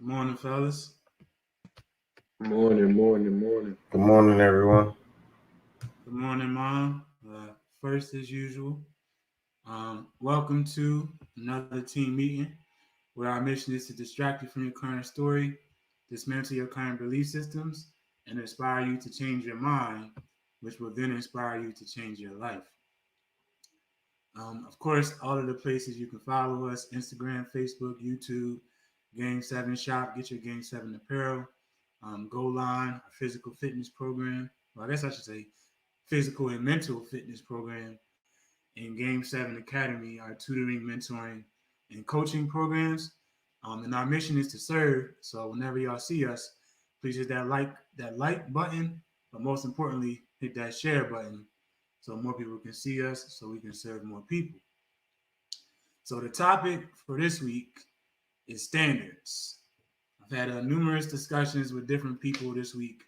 Good morning, fellas. Morning. Good morning, everyone. Good morning, Mom. First, as usual, welcome to another team meeting where our mission is to distract you from your current story, dismantle your current belief systems, and inspire you to change your mind, which will then inspire you to change your life. Of course, all of the places you can follow us: Instagram, Facebook, YouTube, Game 7 Shop, get your Game 7 apparel, Goal Line, our physical fitness program. Well, I guess I should say physical and mental fitness program, and Game 7 Academy, our tutoring, mentoring, and coaching programs. And our mission is to serve. So whenever y'all see us, please hit that like button, but most importantly, hit that share button so more people can see us, so we can serve more people. So the topic for this week is standards. I've had numerous discussions with different people this week,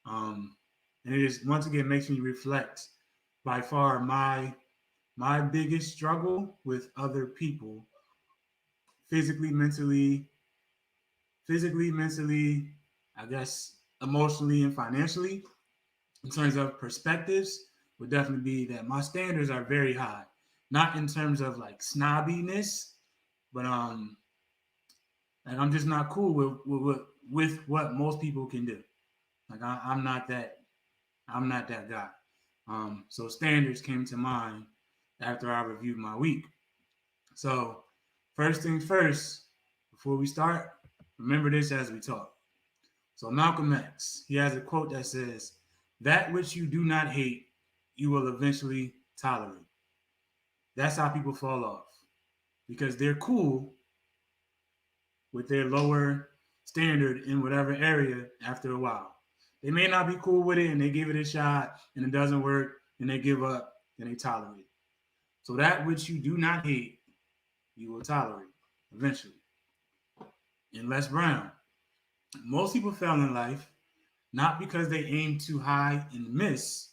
um, and it is once again makes me reflect. By far, my biggest struggle with other people, physically, mentally, I guess emotionally and financially, in terms of perspectives, would definitely be that my standards are very high. Not in terms of like snobbiness, but like I'm just not cool with what most people can do. Like I'm not that guy. So standards came to mind after I reviewed my week. So first things first, before we start, remember this as we talk. So Malcolm X, he has a quote that says, "That which you do not hate, you will eventually tolerate." That's how people fall off because they're cool with their lower standard in whatever area after a while. They may not be cool with it and they give it a shot and it doesn't work and they give up and they tolerate. So that which you do not hate, you will tolerate eventually. And Les Brown, most people fail in life not because they aim too high and miss,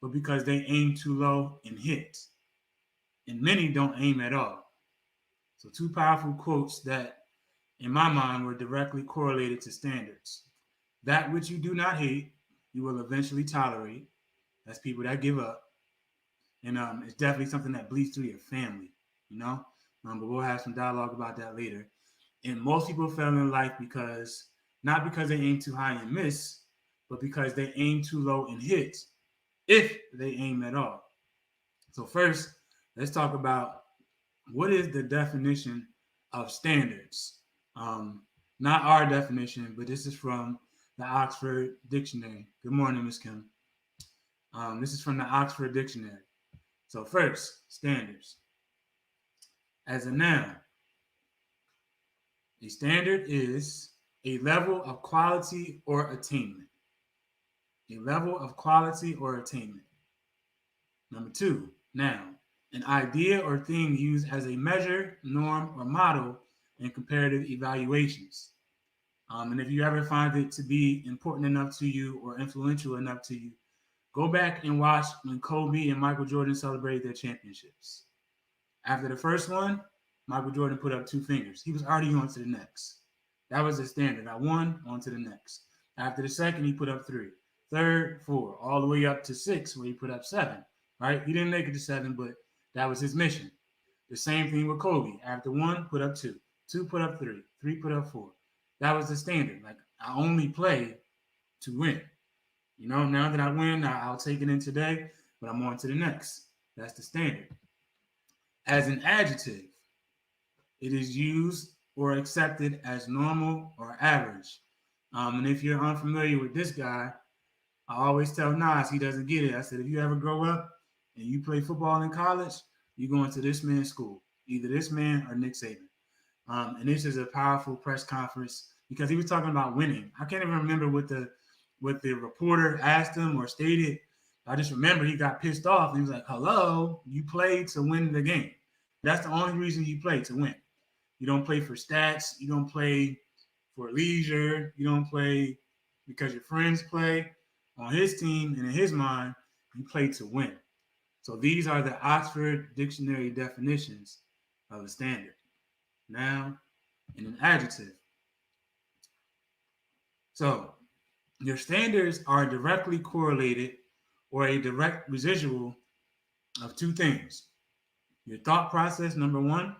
but because they aim too low and hit. And many don't aim at all. So, two powerful quotes that, in my mind, were directly correlated to standards. That which you do not hate, you will eventually tolerate. That's people that give up. And it's definitely something that bleeds through your family, you know? But we'll have some dialogue about that later. And most people fail in life because, not because they aim too high and miss, but because they aim too low and hit, if they aim at all. So first, let's talk about what is the definition of standards. Um, Not our definition, but this is from the Oxford Dictionary. Good morning, Miss Kim. This is from the Oxford Dictionary. So first, standards. As a noun, a standard is a level of quality or attainment. A level of quality or attainment. Number two, noun, an idea or thing used as a measure, norm, or model in comparative evaluations. And if you ever find it to be important enough to you or influential enough to you, go back and watch when Kobe and Michael Jordan celebrated their championships. After the first one, Michael Jordan put up two fingers. He was already on to the next. That was the standard. I won, on to the next. After the second, he put up three. Third, four, all the way up to six, where he put up seven. Right? He didn't make it to seven, but that was his mission. The same thing with Kobe. After one, put up two. Two put up three. Three put up four. That was the standard. Like I only play to win. You know, now that I win, I'll take it in today, but I'm on to the next. That's the standard. As an adjective, it is used or accepted as normal or average. And if you're unfamiliar with this guy, I always tell Nas he doesn't get it. I said, if you ever grow up and you play football in college, you're going to this man's school, either this man or Nick Saban. And this is a powerful press conference because he was talking about winning. I can't even remember what the reporter asked him or stated. I just remember he got pissed off and he was like, "Hello, you play to win the game. That's the only reason you play, to win. You don't play for stats. You don't play for leisure. You don't play because your friends play. On his team and in his mind, you play to win." So these are the Oxford Dictionary definitions of a standard. Noun and an adjective. So your standards are directly correlated or a direct residual of two things: your thought process, number one,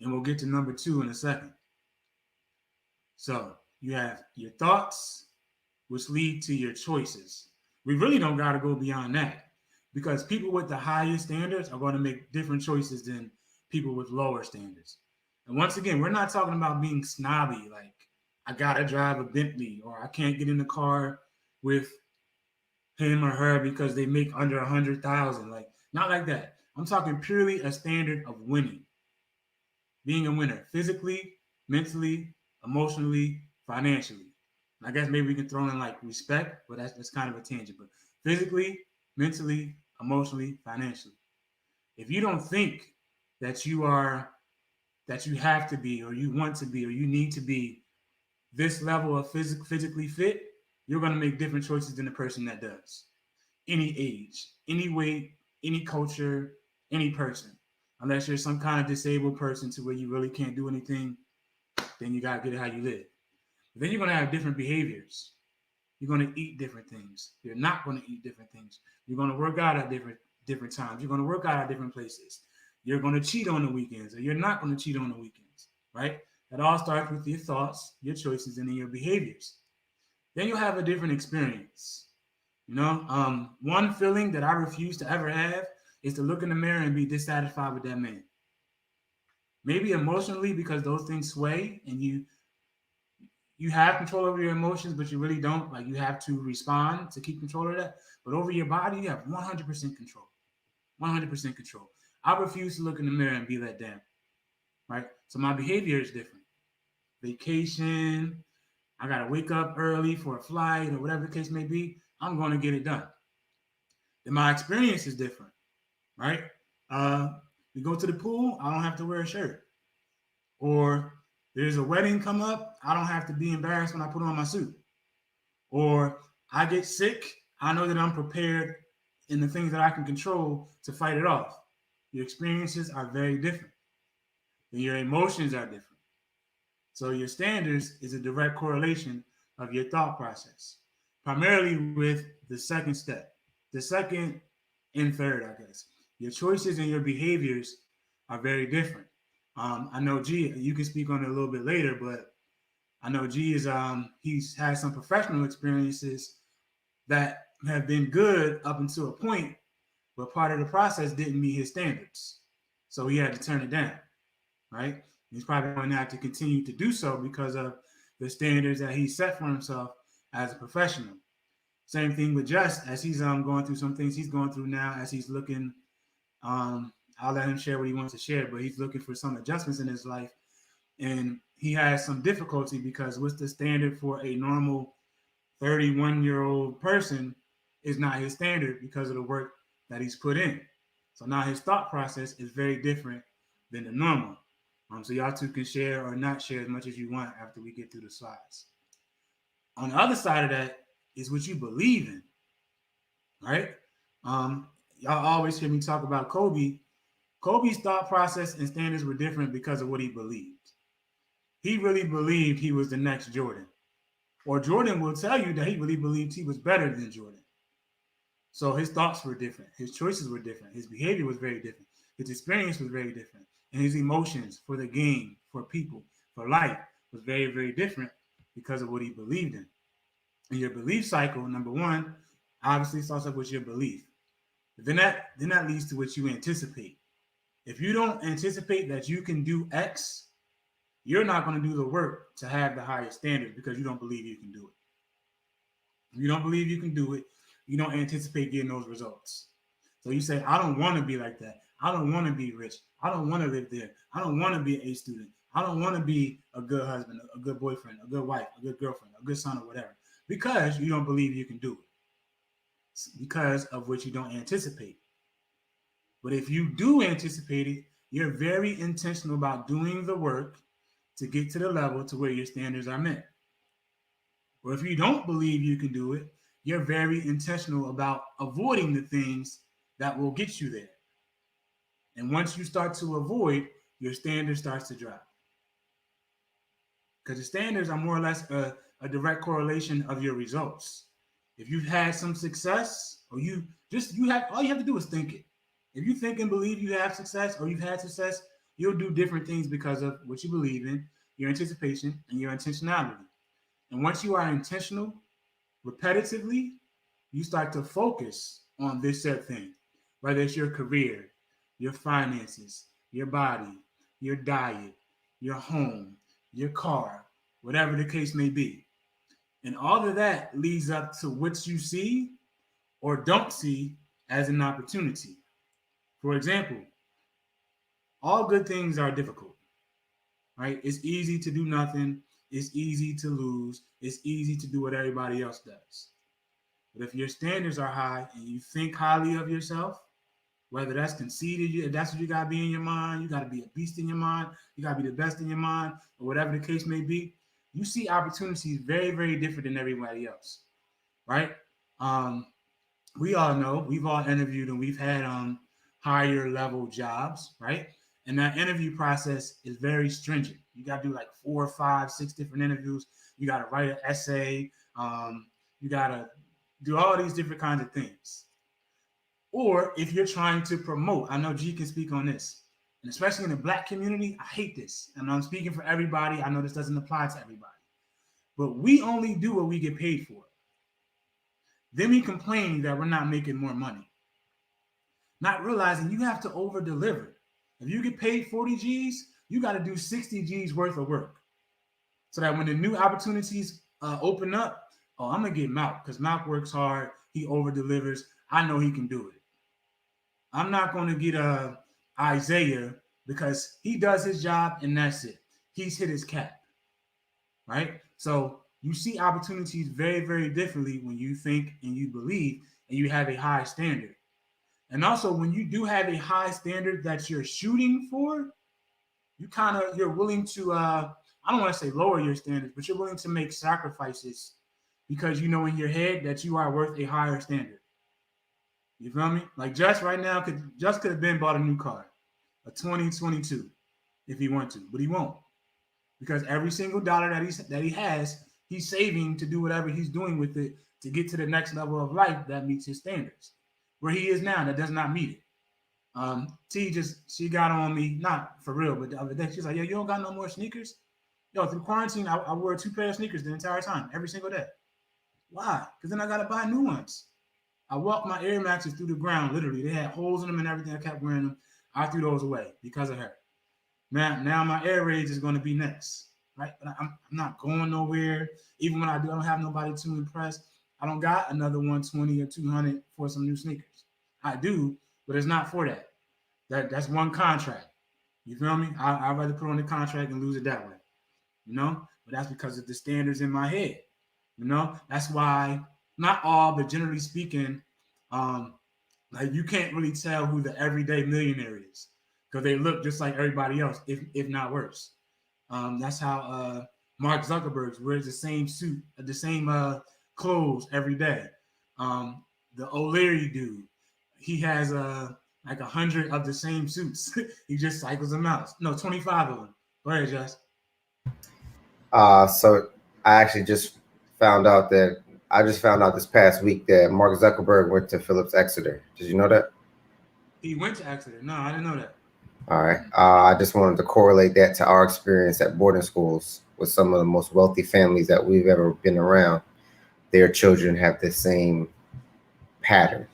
and we'll get to number two in a second. So you have your thoughts, which lead to your choices. We really don't got to go beyond that because people with the highest standards are going to make different choices than people with lower standards. And once again, we're not talking about being snobby, like I got to drive a Bentley or I can't get in the car with him or her because they make under 100,000. Like, not like that. I'm talking purely a standard of winning, being a winner physically, mentally, emotionally, financially. And I guess maybe we can throw in like respect, but that's kind of a tangent. But physically, mentally, emotionally, financially. If you don't think that you are, that you have to be, or you want to be, or you need to be this level of physically fit, you're going to make different choices than the person that does. Any age, any weight, any culture, any person. Unless you're some kind of disabled person to where you really can't do anything, then you got to get it how you live. But then you're going to have different behaviors. You're going to eat different things. You're not going to eat different things. You're going to work out at different times. You're going to work out at different places. You're going to cheat on the weekends, or you're not going to cheat on the weekends, right? That all starts with your thoughts, your choices, and then your behaviors. Then you'll have a different experience. One feeling that I refuse to ever have is to look in the mirror and be dissatisfied with that man. Maybe emotionally, because those things sway and you have control over your emotions, but you really don't. Like, you have to respond to keep control of that. But over your body, you have 100% control. 100% control. I refuse to look in the mirror and be let down, right? So my behavior is different. Vacation, I got to wake up early for a flight or whatever the case may be. I'm going to get it done. Then my experience is different, right? We go to the pool, I don't have to wear a shirt. Or there's a wedding come up, I don't have to be embarrassed when I put on my suit. Or I get sick, I know that I'm prepared in the things that I can control to fight it off. Your experiences are very different. And your emotions are different. So your standards is a direct correlation of your thought process, primarily with the second step. The second and third, I guess. Your choices and your behaviors are very different. I know G, you can speak on it a little bit later, but I know G is he's had some professional experiences that have been good up until a point, but part of the process didn't meet his standards. So he had to turn it down, right? He's probably going to have to continue to do so because of the standards that he set for himself as a professional. Same thing with Just, as he's going through some things he's going through now, as he's looking. I'll let him share what he wants to share, but he's looking for some adjustments in his life, and he has some difficulty because what's the standard for a normal 31-year-old person is not his standard because of the work that he's put in. So now his thought process is very different than the normal. So y'all two can share or not share as much as you want after we get through the slides. On the other side of that is what you believe in, right? Y'all always hear me talk about Kobe. Kobe's thought process and standards were different because of what he believed. He really believed he was the next Jordan. Or Jordan will tell you that he really believed he was better than Jordan. So his thoughts were different. His choices were different. His behavior was very different. His experience was very different. And his emotions for the game, for people, for life was very, very different because of what he believed in. And your belief cycle, number one, obviously starts up with your belief. But then that leads to what you anticipate. If you don't anticipate that you can do X, you're not going to do the work to have the highest standard because you don't believe you can do it. If you don't believe you can do it, you don't anticipate getting those results. So you say, I don't want to be like that. I don't want to be rich. I don't want to live there. I don't want to be an A student. I don't want to be a good husband, a good boyfriend, a good wife, a good girlfriend, a good son, or whatever, because you don't believe you can do it. It's because of what you don't anticipate. But if you do anticipate it, you're very intentional about doing the work to get to the level to where your standards are met. Or if you don't believe you can do it, you're very intentional about avoiding the things that will get you there. And once you start to avoid, your standard starts to drop. Because the standards are more or less a a direct correlation of your results. If you've had some success, or you have all you have to do is think it. If you think and believe you have success or you've had success, you'll do different things because of what you believe in, your anticipation, and your intentionality. And once you are intentional repetitively, you start to focus on this said thing, whether it's your career, your finances, your body, your diet, your home, your car, whatever the case may be. And all of that leads up to what you see or don't see as an opportunity. For example, all good things are difficult, right? It's easy to do nothing. It's easy to lose. It's easy to do what everybody else does. But if your standards are high and you think highly of yourself, whether that's conceited, if that's what you got to be in your mind, you got to be a beast in your mind, you got to be the best in your mind, or whatever the case may be, you see opportunities very, very different than everybody else, right? Um, we all know, we've all interviewed and we've had higher level jobs, right? And that interview process is very stringent. You got to do like 4, 5, 6 different interviews. You got to write an essay. You got to do all these different kinds of things. Or if you're trying to promote, I know G can speak on this, and especially in the Black community, I hate this. And I'm speaking for everybody. I know this doesn't apply to everybody, but we only do what we get paid for. Then we complain that we're not making more money, not realizing you have to over deliver. If you get paid 40 G's, you got to do 60 G's worth of work so that when the new opportunities open up, oh, I'm going to get Malk because Malk works hard. He over delivers. I know he can do it. I'm not going to get Isaiah because he does his job and that's it. He's hit his cap, right? So you see opportunities very, very differently when you think and you believe and you have a high standard. And also when you do have a high standard that you're shooting for, you're willing to I don't want to say lower your standards, but you're willing to make sacrifices because you know in your head that you are worth a higher standard. You feel me? Like Just right now could have been bought a new car, a 2022, if he wanted to, but he won't because every single dollar that he has, he's saving to do whatever he's doing with it to get to the next level of life that meets his standards. Where he is now, that does not meet it. She got on me, not for real, but the other day she's like, "Yo, you don't got no more sneakers?" Yo, through quarantine, I wore 2 pair of sneakers the entire time, every single day. Why? Because then I gotta buy new ones. I walked my Air Maxes through the ground, literally. They had holes in them and everything. I kept wearing them. I threw those away because of her. Now my Air Raids is going to be next, right? But I'm not going nowhere. Even when I do, I don't have nobody to impress. I don't got another 120 or 200 for some new sneakers. I do, but it's not for that. That's one contract. You feel me? I'd rather put on the contract and lose it that way, you know? But that's because of the standards in my head, you know? That's why, not all, but generally speaking, like you can't really tell who the everyday millionaire is because they look just like everybody else, if not worse. That's how Mark Zuckerberg wears the same suit, the same clothes every day. The O'Leary dude, he has like 100 of the same suits. He just cycles them out. No, 25 of them. Go ahead, Jess. So I actually just found out that I just found out this past week that Mark Zuckerberg went to Phillips Exeter. Did you know that? He went to Exeter. No, I didn't know that. All right. I just wanted to correlate that to our experience at boarding schools with some of the most wealthy families that we've ever been around. Their children have the same pattern,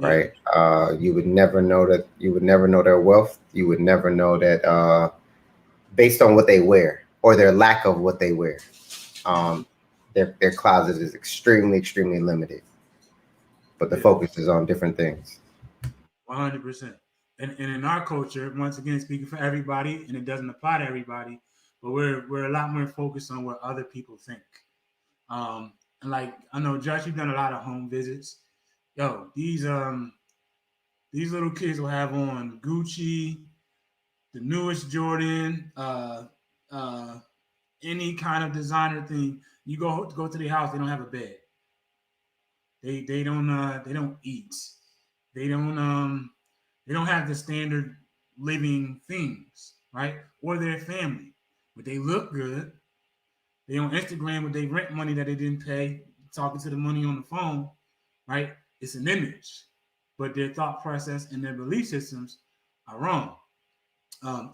Yeah. right? You would never know that. You would never know their wealth. You would never know that based on what they wear or their lack of what they wear. Um, their closet is extremely, extremely limited, but the Yeah. focus is on different things. 100%. And in our culture, once again, speaking for everybody, and it doesn't apply to everybody, but we're a lot more focused on what other people think. And like I know, Josh, you've done a lot of home visits. Yo, these little kids will have on Gucci, the newest Jordan, uh, any kind of designer thing. You go to their house, they don't have a bed. They don't eat. They don't they don't have the standard living things, right? Or their family. But they look good. They on Instagram with their rent money that they didn't pay, talking to the money on the phone, right? It's an image, but their thought process and their belief systems are wrong,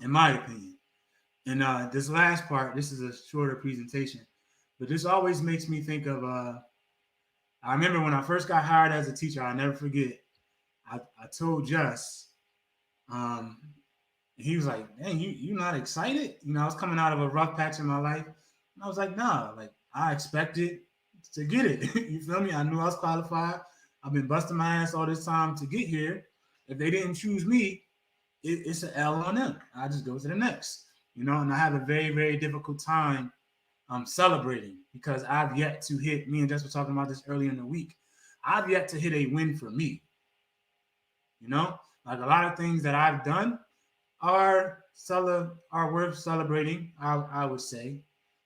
in my opinion. And this last part, this is a shorter presentation, but this always makes me think of. I remember when I first got hired as a teacher. I'll never forget. I told Just, um, he was like, "Hey, you not excited?" You know, I was coming out of a rough patch in my life, and I was like, "Nah, like I expected to get it." You feel me? I knew I was qualified. I've been busting my ass all this time to get here. If they didn't choose me, it's an L on them. I just go to the next, you know. And I have a very, very difficult time celebrating because I've yet to hit. Me and Jess were talking about this earlier in the week. I've yet to hit a win for me. You know, like a lot of things that I've done are worth celebrating. I would say,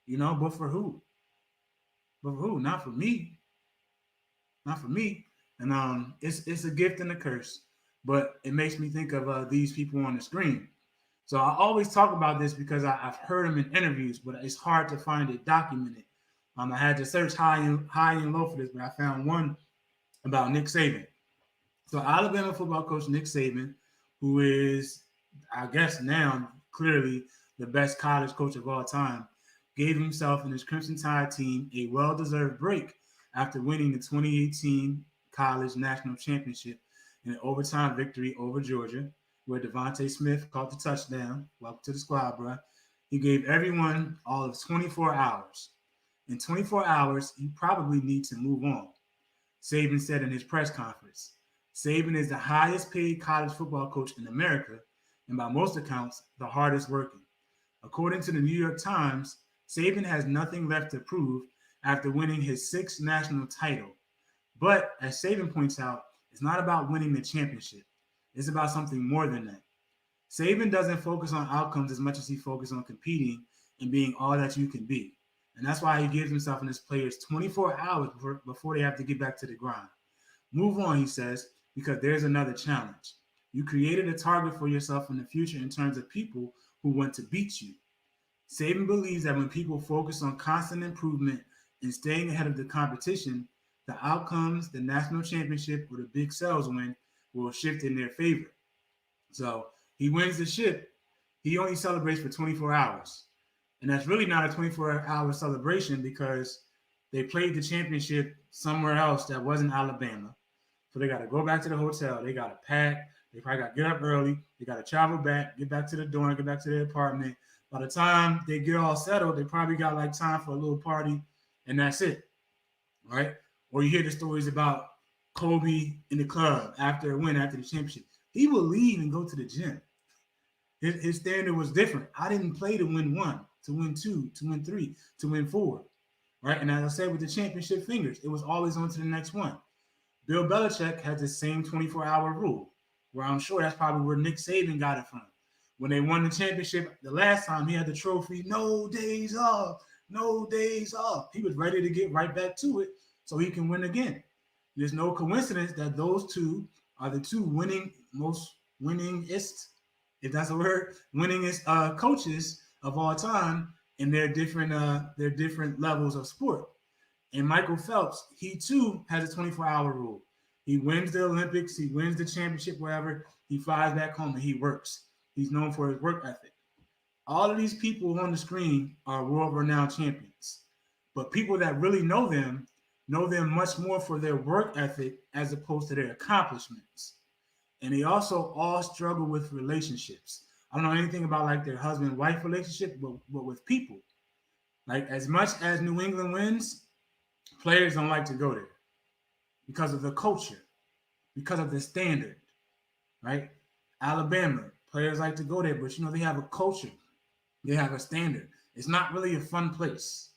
you know, but for who? But for who? Not for me. Not for me. And it's a gift and a curse, but it makes me think of these people on the screen. So I always talk about this because I've heard them in interviews, but it's hard to find it documented. I had to search high and low for this, but I found one about Nick Saban. So Alabama football coach Nick Saban, who is, I guess now clearly the best college coach of all time, gave himself and his Crimson Tide team a well-deserved break after winning the 2018 college national championship in an overtime victory over Georgia, where Devontae Smith caught the touchdown. Welcome to the squad, bro. He gave everyone all of 24 hours. In 24 hours, you probably need to move on, Saban said in his press conference. Saban is the highest paid college football coach in America, and by most accounts, the hardest working. According to the New York Times, Saban has nothing left to prove after winning his sixth national title. But as Saban points out, it's not about winning the championship. It's about something more than that. Saban doesn't focus on outcomes as much as he focuses on competing and being all that you can be. And that's why he gives himself and his players 24 hours before they have to get back to the grind. Move on, he says, because there's another challenge. You created a target for yourself in the future in terms of people who want to beat you. Saban believes that when people focus on constant improvement and staying ahead of the competition, the outcomes, the national championship, or the big sales win will shift in their favor. So he wins the ship. He only celebrates for 24 hours. And that's really not a 24-hour celebration because they played the championship somewhere else that wasn't Alabama. So they got to go back to the hotel. They got to pack. They probably got to get up early. They got to travel back, get back to the dorm, get back to their apartment. By the time they get all settled, they probably got like time for a little party, and that's it, right? Or you hear the stories about Kobe in the club after a win, after the championship. He would leave and go to the gym. His standard was different. I didn't play to win one, to win two, to win three, to win four, right? And as I said with the championship fingers, it was always on to the next one. Bill Belichick had the same 24-hour rule, where I'm sure that's probably where Nick Saban got it from. When they won the championship the last time, he had the trophy, no days off, no days off. He was ready to get right back to it so he can win again. There's no coincidence that those two are the two most winningest, if that's a word, winningest coaches of all time in their different levels of sport. And Michael Phelps, he too has a 24-hour rule. He wins the Olympics, he wins the championship, wherever, he flies back home and he works. He's known for his work ethic. All of these people on the screen are world-renowned champions. But people that really know them much more for their work ethic as opposed to their accomplishments. And they also all struggle with relationships. I don't know anything about like their husband-wife relationship, but with people. Like as much as New England wins, players don't like to go there because of the culture, because of the standard, right? Alabama, players like to go there, but you know, they have a culture, they have a standard. It's not really a fun place.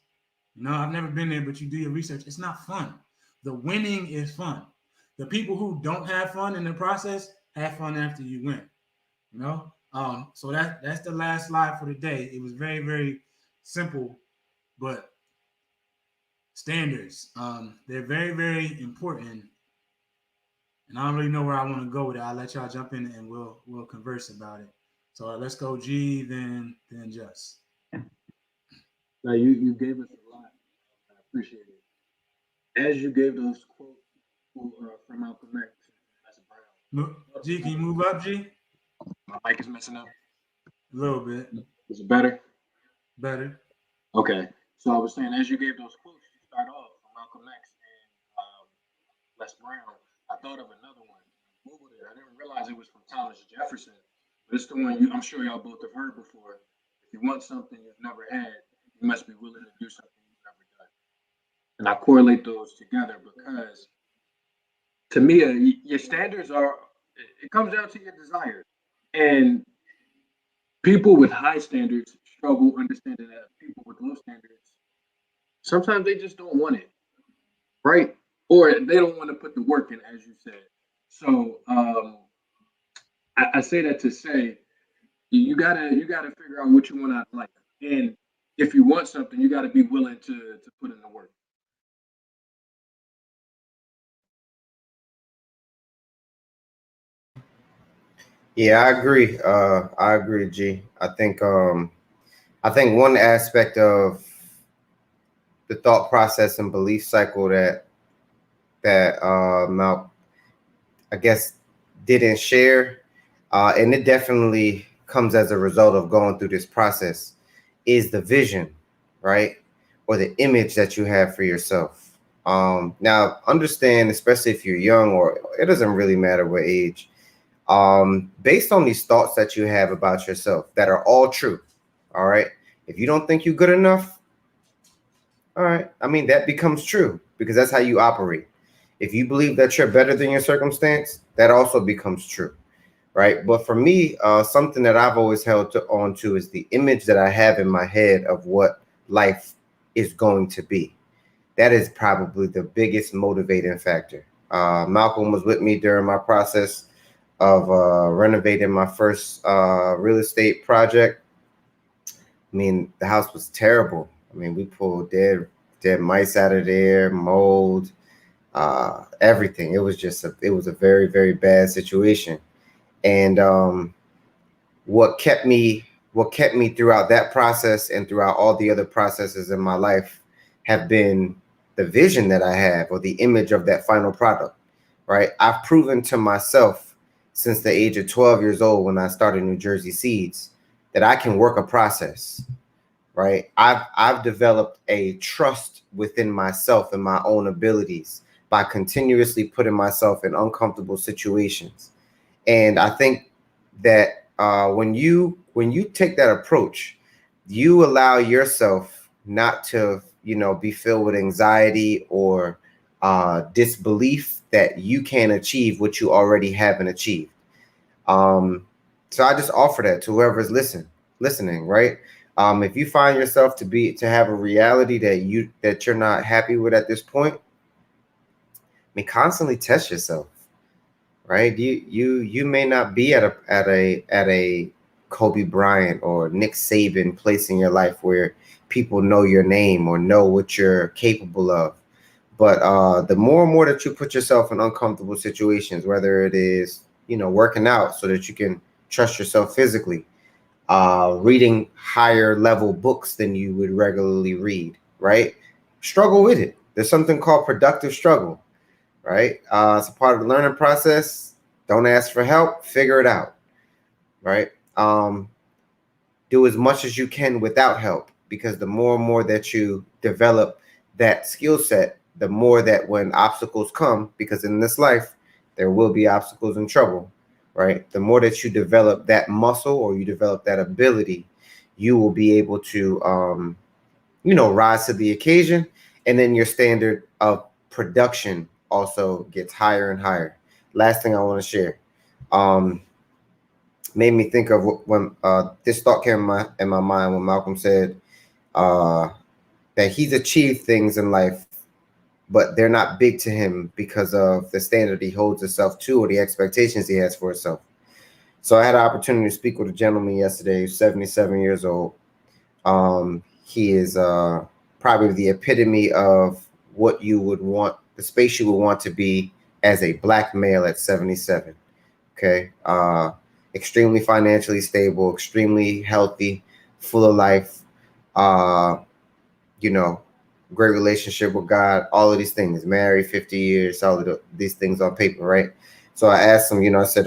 You know, I've never been there, but you do your research. It's not fun. The winning is fun. The people who don't have fun in the process have fun after you win. You know, so that's the last slide for the day. It was very, very simple, but standards, they're very, very important. And I don't really know where I want to go with it. I'll let y'all jump in and we'll converse about it. So let's go G, then Just. Now you gave us a lot. I appreciate it. As you gave those quotes from Malcolm X and Les Brown, G, can you move up, G? my mic is messing up. A little bit Is it better? better. Okay. So I was saying, as you gave those quotes to start off from Malcolm X and Les Brown, I thought of another one. I Googled it. I didn't realize it was from Thomas Jefferson. But it's the one I'm sure y'all both have heard before. If you want something you've never had, you must be willing to do something you've never done. And I correlate those together because to me, your standards are, it comes down to your desires. And people with high standards struggle understanding that people with low standards, sometimes they just don't want it, right? Or they don't want to put the work in, as you said. So I say that to say you gotta figure out what you want out of life, and if you want something, you gotta be willing to put in the work. Yeah, I agree. I agree, G. I think one aspect of the thought process and belief cycle that Mal, I guess, didn't share, and it definitely comes as a result of going through this process, is the vision, right, or the image that you have for yourself. Now, understand, especially if you're young, or it doesn't really matter what age, based on these thoughts that you have about yourself that are all true. All right. If you don't think you're good enough, all right. I mean, that becomes true because that's how you operate. If you believe that you're better than your circumstance, that also becomes true. Right. But for me, something that I've always on to is the image that I have in my head of what life is going to be. That is probably the biggest motivating factor. Malcolm was with me during my process of renovating my first real estate project. I mean, the house was terrible. I mean, we pulled dead mice out of there, mold, everything. It was a very, very bad situation. And what kept me throughout that process and throughout all the other processes in my life have been the vision that I have, or the image of that final product. Right? I've proven to myself since the age of 12 years old, when I started New Jersey Seeds, that I can work a process. Right? I've developed a trust within myself and my own abilities by continuously putting myself in uncomfortable situations. And I think that when you take that approach, you allow yourself not to, be filled with anxiety or disbelief that you can achieve what you already haven't achieved. Um, so I just offer that to whoever's listening, right? If you find yourself to have a reality that you're not happy with at this point, I mean, constantly test yourself, right? You may not be at a Kobe Bryant or Nick Saban place in your life where people know your name or know what you're capable of. But the more and more that you put yourself in uncomfortable situations, whether it is, working out so that you can trust yourself physically, reading higher level books than you would regularly read, right? Struggle with it. There's something called productive struggle, right? It's a part of the learning process. Don't ask for help, figure it out, right? Do as much as you can without help, because the more and more that you develop that skill set, the more that when obstacles come, because in this life there will be obstacles and trouble, right? The more that you develop that muscle, or you develop that ability, you will be able to rise to the occasion. And then your standard of production also gets higher and higher. Last thing I want to share, um made me think of when this thought came in my mind when Malcolm said uh, that he's achieved things in life, but they're not big to him because of the standard he holds himself to, or the expectations he has for himself. So I had an opportunity to speak with a gentleman yesterday who's 77 years old. He is probably the epitome of what you would want, the space you would want to be as a black male at 77. Okay. Extremely financially stable, extremely healthy, full of life. Uh, you know, great relationship with God, all of these things, married 50 years, all of these things on paper, right? So I asked him, I said,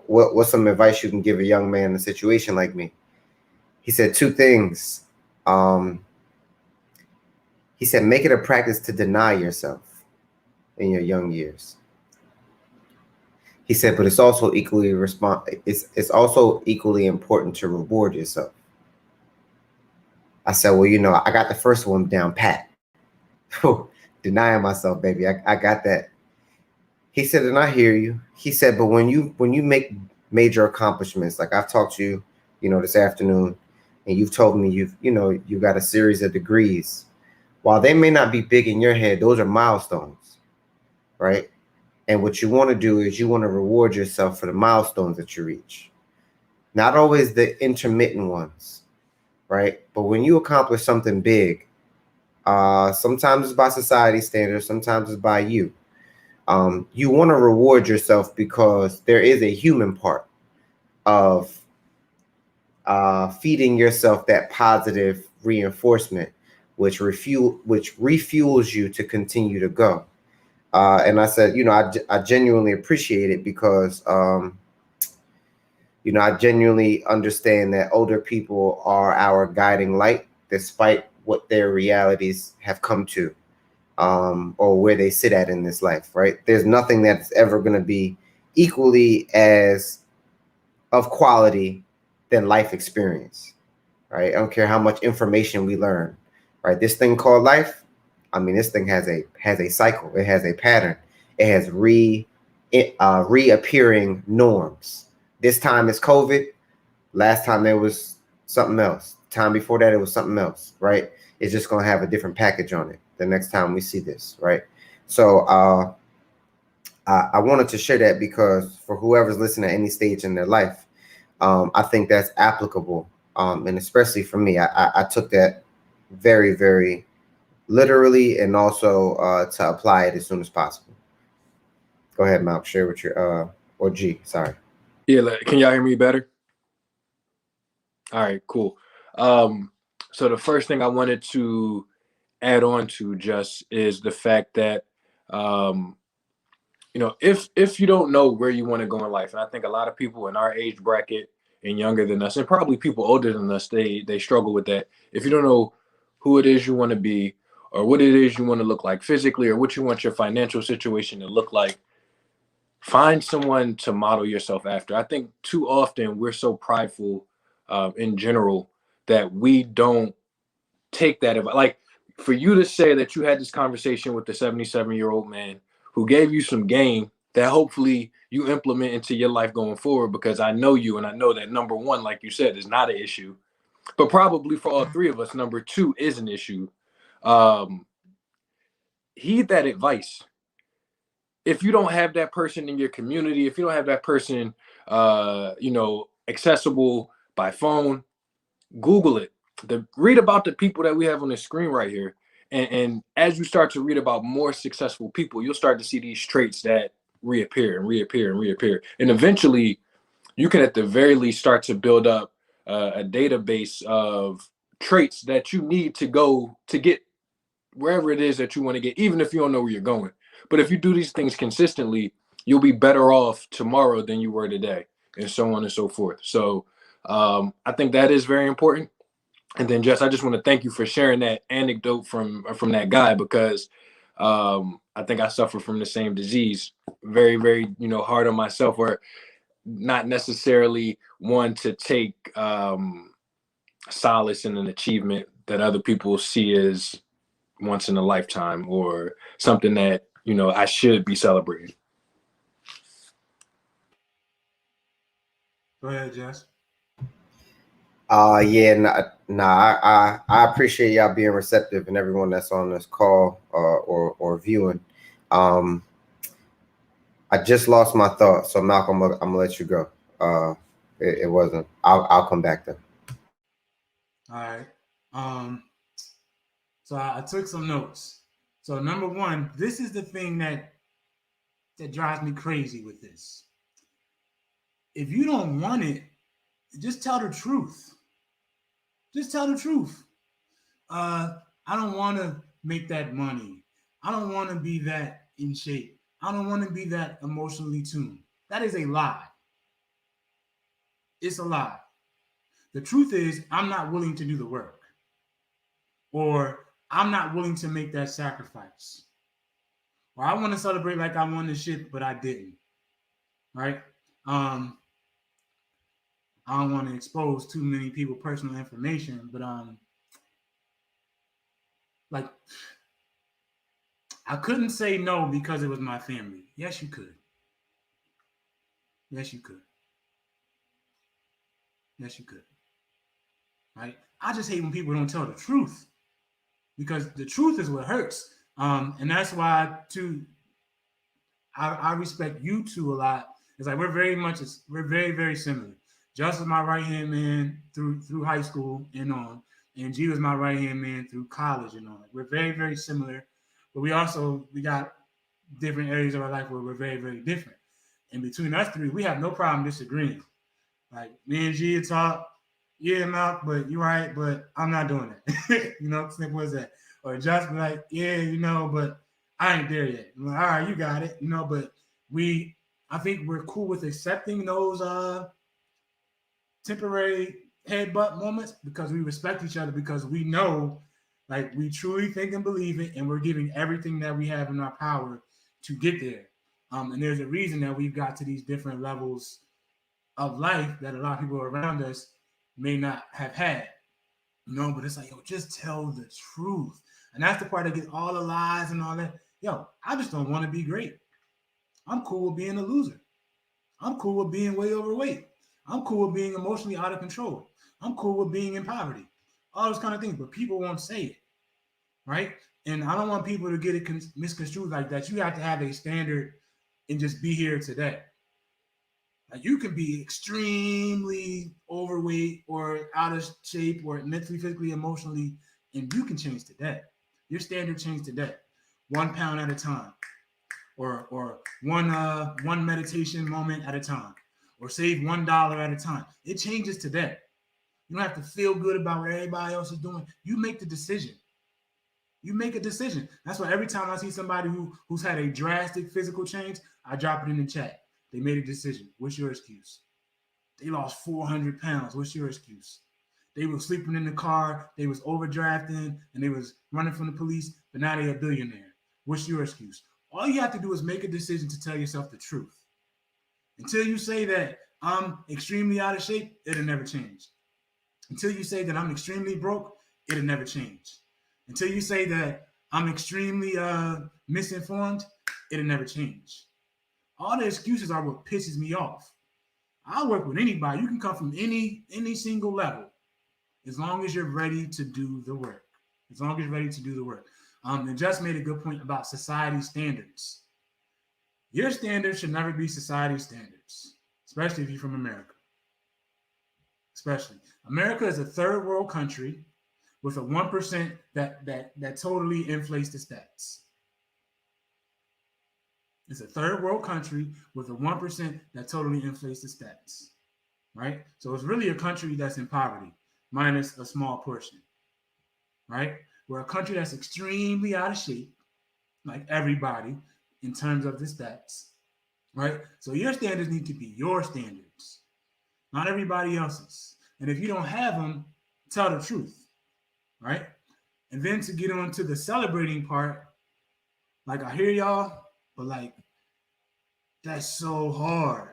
what's some advice you can give a young man in a situation like me? He said two things. He said, make it a practice to deny yourself in your young years. He said, but it's also it's also equally important to reward yourself. I said, well, I got the first one down pat. Denying myself, baby. I got that. He said, and I hear you. He said, but when you make major accomplishments, like I've talked to you, this afternoon, and you've told me you've got a series of degrees. While they may not be big in your head, those are milestones, right? And what you want to do is you want to reward yourself for the milestones that you reach. Not always the intermittent ones, right? But when you accomplish something big, sometimes it's by society standards, sometimes it's by you. You want to reward yourself because there is a human part of feeding yourself that positive reinforcement, which refuels you to continue to go. And I said, I genuinely appreciate it because, I genuinely understand that older people are our guiding light, despite what their realities have come to, or where they sit at in this life, right? There's nothing that's ever going to be equally as of quality than life experience, right? I don't care how much information we learn, right? This thing called life, this thing has a cycle. It has a pattern. It has reappearing norms. This time it's COVID. Last time there was something else. Time before that it was something else, right? It's just going to have a different package on it the next time we see this, right? So I wanted to share that because for whoever's listening at any stage in their life, I think that's applicable, and especially for me, I took that very, very literally, and also to apply it as soon as possible. Go ahead, Malk. Share with your or G. Sorry. Yeah, can y'all hear me better? All right, cool. So the first thing I wanted to add on to just is the fact that if you don't know where you want to go in life, and I think a lot of people in our age bracket and younger than us, and probably people older than us, they struggle with that. If you don't know who it is you want to be, or what it is you want to look like physically, or what you want your financial situation to look like, find someone to model yourself after. I think too often we're so prideful in general that we don't take that. Like, for you to say that you had this conversation with the 77-year-old man who gave you some game that hopefully you implement into your life going forward, because I know you, and I know that number one, like you said, is not an issue, but probably for all three of us, number two is an issue. Heed that advice. If you don't have that person in your community, if you don't have that person, accessible by phone, Google it. Read about the people that we have on the screen right here. And as you start to read about more successful people, you'll start to see these traits that reappear and reappear and reappear. And eventually, you can at the very least start to build up a database of traits that you need to go to get wherever it is that you want to get, even if you don't know where you're going. But if you do these things consistently, you'll be better off tomorrow than you were today, and so on and so forth. So I think that is very important. And then, Jess, I just want to thank you for sharing that anecdote from that guy, because I think I suffer from the same disease. Very, very, hard on myself, or not necessarily one to take solace in an achievement that other people see as once in a lifetime, or something that, I should be celebrating. Go ahead, Jess. I appreciate y'all being receptive, and everyone that's on this call or viewing. I just lost my thought, so Malcolm, I'm gonna let you go. It wasn't. I'll come back then. All right. So I took some notes. So number one, this is the thing that drives me crazy with this. If you don't want it, just tell the truth. Just tell the truth. I don't want to make that money. I don't want to be that in shape. I don't want to be that emotionally tuned. That is a lie. It's a lie. The truth is, I'm not willing to do the work, or I'm not willing to make that sacrifice. Or I want to celebrate like I won the shit, but I didn't. Right? I don't want to expose too many people personal information, but like I couldn't say no because it was my family. Yes, you could. Yes, you could. Yes, you could. Right? I just hate when people don't tell the truth, because the truth is what hurts. And that's why too I respect you two a lot. It's like we're very, very similar. Just was my right hand man through high school and on, and G was my right hand man through college and on. We're very, very similar, but we got different areas of our life where we're very, very different. And between us three, we have no problem disagreeing. Like me and G talk, yeah, Malk, but you're right, but I'm not doing that. Simple as that. Or just be like, yeah, but I ain't there yet. I'm like, all right, you got it, but I think we're cool with accepting those temporary headbutt moments because we respect each other, because we know, like, we truly think and believe it, and we're giving everything that we have in our power to get there. And there's a reason that we've got to these different levels of life that a lot of people around us may not have had. But it's like, yo, just tell the truth. And that's the part that gets all the lies and all that. Yo, I just don't want to be great. I'm cool with being a loser. I'm cool with being way overweight. I'm cool with being emotionally out of control. I'm cool with being in poverty. All those kind of things, but people won't say it, right? And I don't want people to get it misconstrued like that. You have to have a standard and just be here today. Like, you can be extremely overweight or out of shape or mentally, physically, emotionally, and you can change today. Your standard change today, 1 pound at a time, or one meditation moment at a time, or save $1 at a time. It changes today. You don't have to feel good about what everybody else is doing. You make the decision. You make a decision. That's why every time I see somebody who's had a drastic physical change, I drop it in the chat. They made a decision. What's your excuse? They lost 400 pounds. What's your excuse? They were sleeping in the car. They was overdrafting, and they was running from the police, but now they're a billionaire. What's your excuse? All you have to do is make a decision to tell yourself the truth. Until you say that I'm extremely out of shape, it'll never change. Until you say that I'm extremely broke, it'll never change. Until you say that I'm extremely misinformed, it'll never change. All the excuses are what pisses me off. I'll work with anybody. You can come from any single level, as long as you're ready to do the work. As long as you're ready to do the work. And Just made a good point about society standards. Your standards should never be society standards, especially if you're from America. Especially. America is a third world country with a 1% that totally inflates the stats. It's a third world country with a 1% that totally inflates the stats, right? So it's really a country that's in poverty, minus a small portion, right? We're a country that's extremely out of shape, like everybody, in terms of the stats, right? So your standards need to be your standards, not everybody else's. And if you don't have them, tell the truth, right? And then to get on to the celebrating part, like, I hear y'all, but like, that's so hard.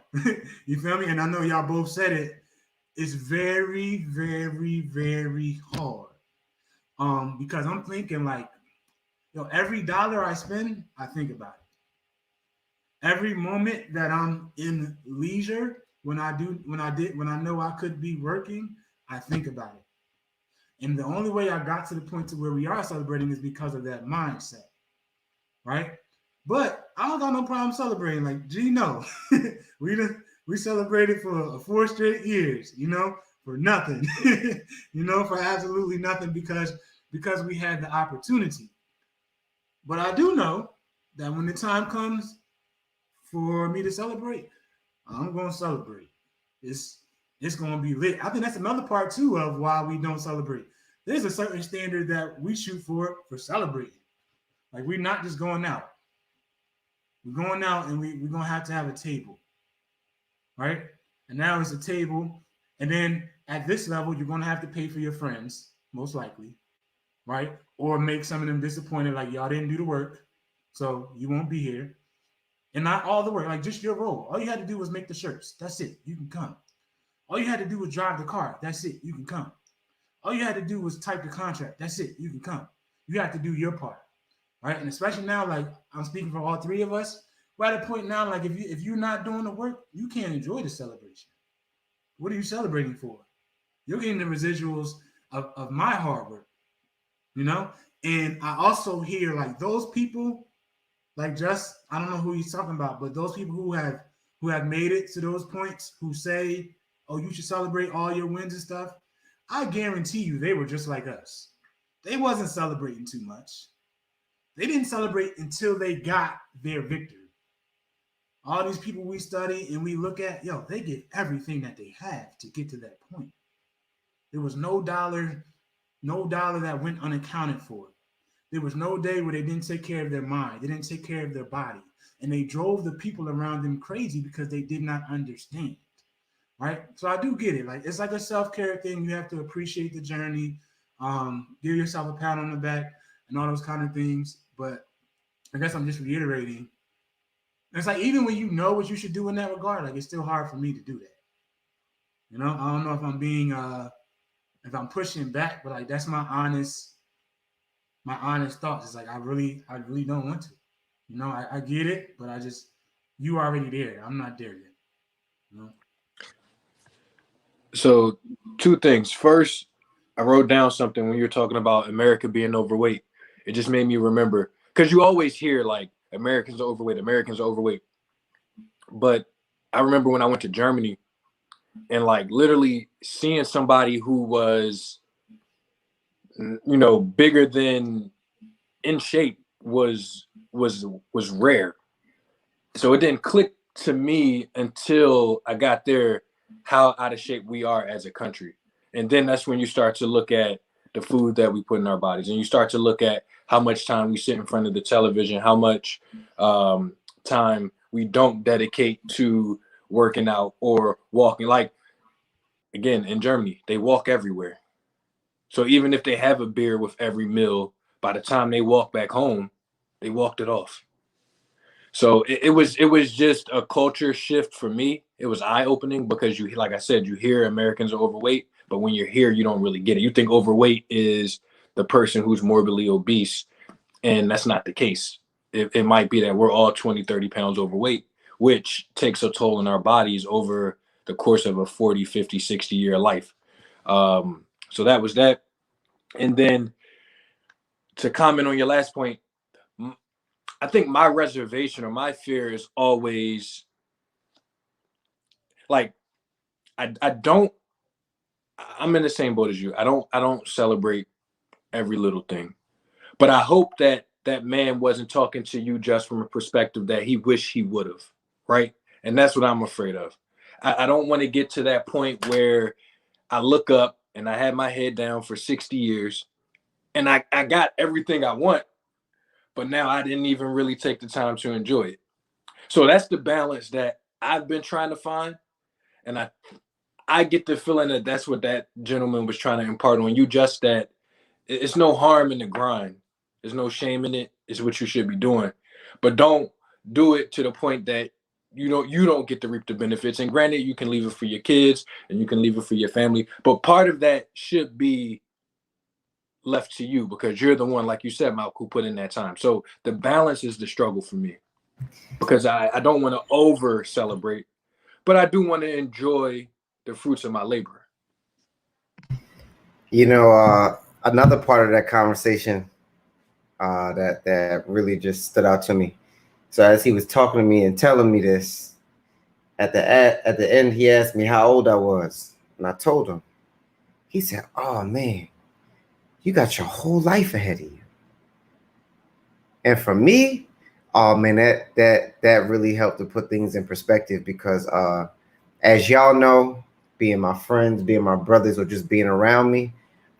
You feel me? And I know y'all both said it. It's very, very, very hard. Because I'm thinking, like, every dollar I spend, I think about it. Every moment that I'm in leisure, when I know I could be working, I think about it. And the only way I got to the point to where we are celebrating is because of that mindset, right? But I don't got no problem celebrating. Like, G, no. we celebrated for 4 straight years, for nothing, for absolutely nothing, because we had the opportunity. But I do know that when the time comes for me to celebrate, I'm going to celebrate. It's going to be lit. I think that's another part too of why we don't celebrate. there's a certain standard that we shoot for celebrating. Like we're not just going out. We're going out and we're gonna have to have a table, right? And now it's a table, and then at this level, you're gonna have to pay for your friends, most likely, right? Or make some of them disappointed, like y'all didn't do the work, so you won't be here. And not all the work, like just your role. All you had to do was make the shirts. That's it. You can come. All you had to do was drive the car. That's it. You can come. All you had to do was type the contract. That's it. You can come. You have to do your part, right? And especially now, like I'm speaking for all three of us, we're at a point now, like if you're not doing the work, you can't enjoy the celebration. What are you celebrating for? You're getting the residuals of my hard work, you know? And I also hear like those people, like just I don't know who he's talking about, but those people who have made it to those points, who say, "Oh, you should celebrate all your wins and stuff." I guarantee you, they were just like us. They wasn't celebrating too much. They didn't celebrate until they got their victory. All these people we study and we look at, yo, they give everything that they have to get to that point. There was no dollar that went unaccounted for. There was no day where they didn't take care of their mind. They didn't take care of their body. And they drove the people around them crazy because they did not understand. Right? So I do get it. Like it's like a self-care thing. You have to appreciate the journey, give yourself a pat on the back and all those kind of things. But I guess I'm just reiterating. It's like even when you know what you should do in that regard, like it's still hard for me to do that. You know, I don't know if I'm being if I'm pushing back, but like that's my honest thoughts. It's like I really don't want to. You know, I get it, but you already there. I'm not there yet. You know. So, two things. First, I wrote down something when you were talking about America being overweight. It just made me remember, because you always hear like Americans are overweight. But I remember when I went to Germany and like literally seeing somebody who was, you know, bigger than in shape was rare. So it didn't click to me until I got there how out of shape we are as a country. And then that's when you start to look at the food that we put in our bodies, and you start to look at how much time we sit in front of the television, how much time we don't dedicate to working out or walking. Like, again, in Germany, they walk everywhere. So even if they have a beer with every meal, by the time they walk back home, they walked it off. So it was just a culture shift for me. It was eye-opening because you, like I said, you hear Americans are overweight, but when you're here, you don't really get it. You think overweight is the person who's morbidly obese, and that's not the case. It might be that we're all 20, 30 pounds overweight, which takes a toll on our bodies over the course of a 40, 50, 60-year life. So that was that. And then to comment on your last point, I think my reservation or my fear is always like I'm in the same boat as you. I don't celebrate every little thing. But I hope that that man wasn't talking to you just from a perspective that he wished he would have, right? And that's what I'm afraid of. I don't want to get to that point where I look up and I had my head down for 60 years and I got everything I want, but now I didn't even really take the time to enjoy it. So that's the balance that I've been trying to find. And I get the feeling that that's what that gentleman was trying to impart on you, just that it's no harm in the grind. There's no shame in it. It's what you should be doing. But don't do it to the point that you don't get to reap the benefits. And granted, you can leave it for your kids and you can leave it for your family. But part of that should be left to you because you're the one, like you said, Malk, who put in that time. So the balance is the struggle for me because I don't want to over celebrate, but I do want to enjoy the fruits of my labor. You know, another part of that conversation that really just stood out to me. So as he was talking to me and telling me this, at the end, he asked me how old I was, and I told him. He said, "Oh man, you got your whole life ahead of you." And for me, oh man, that really helped to put things in perspective because as y'all know, being my friends, being my brothers, or just being around me,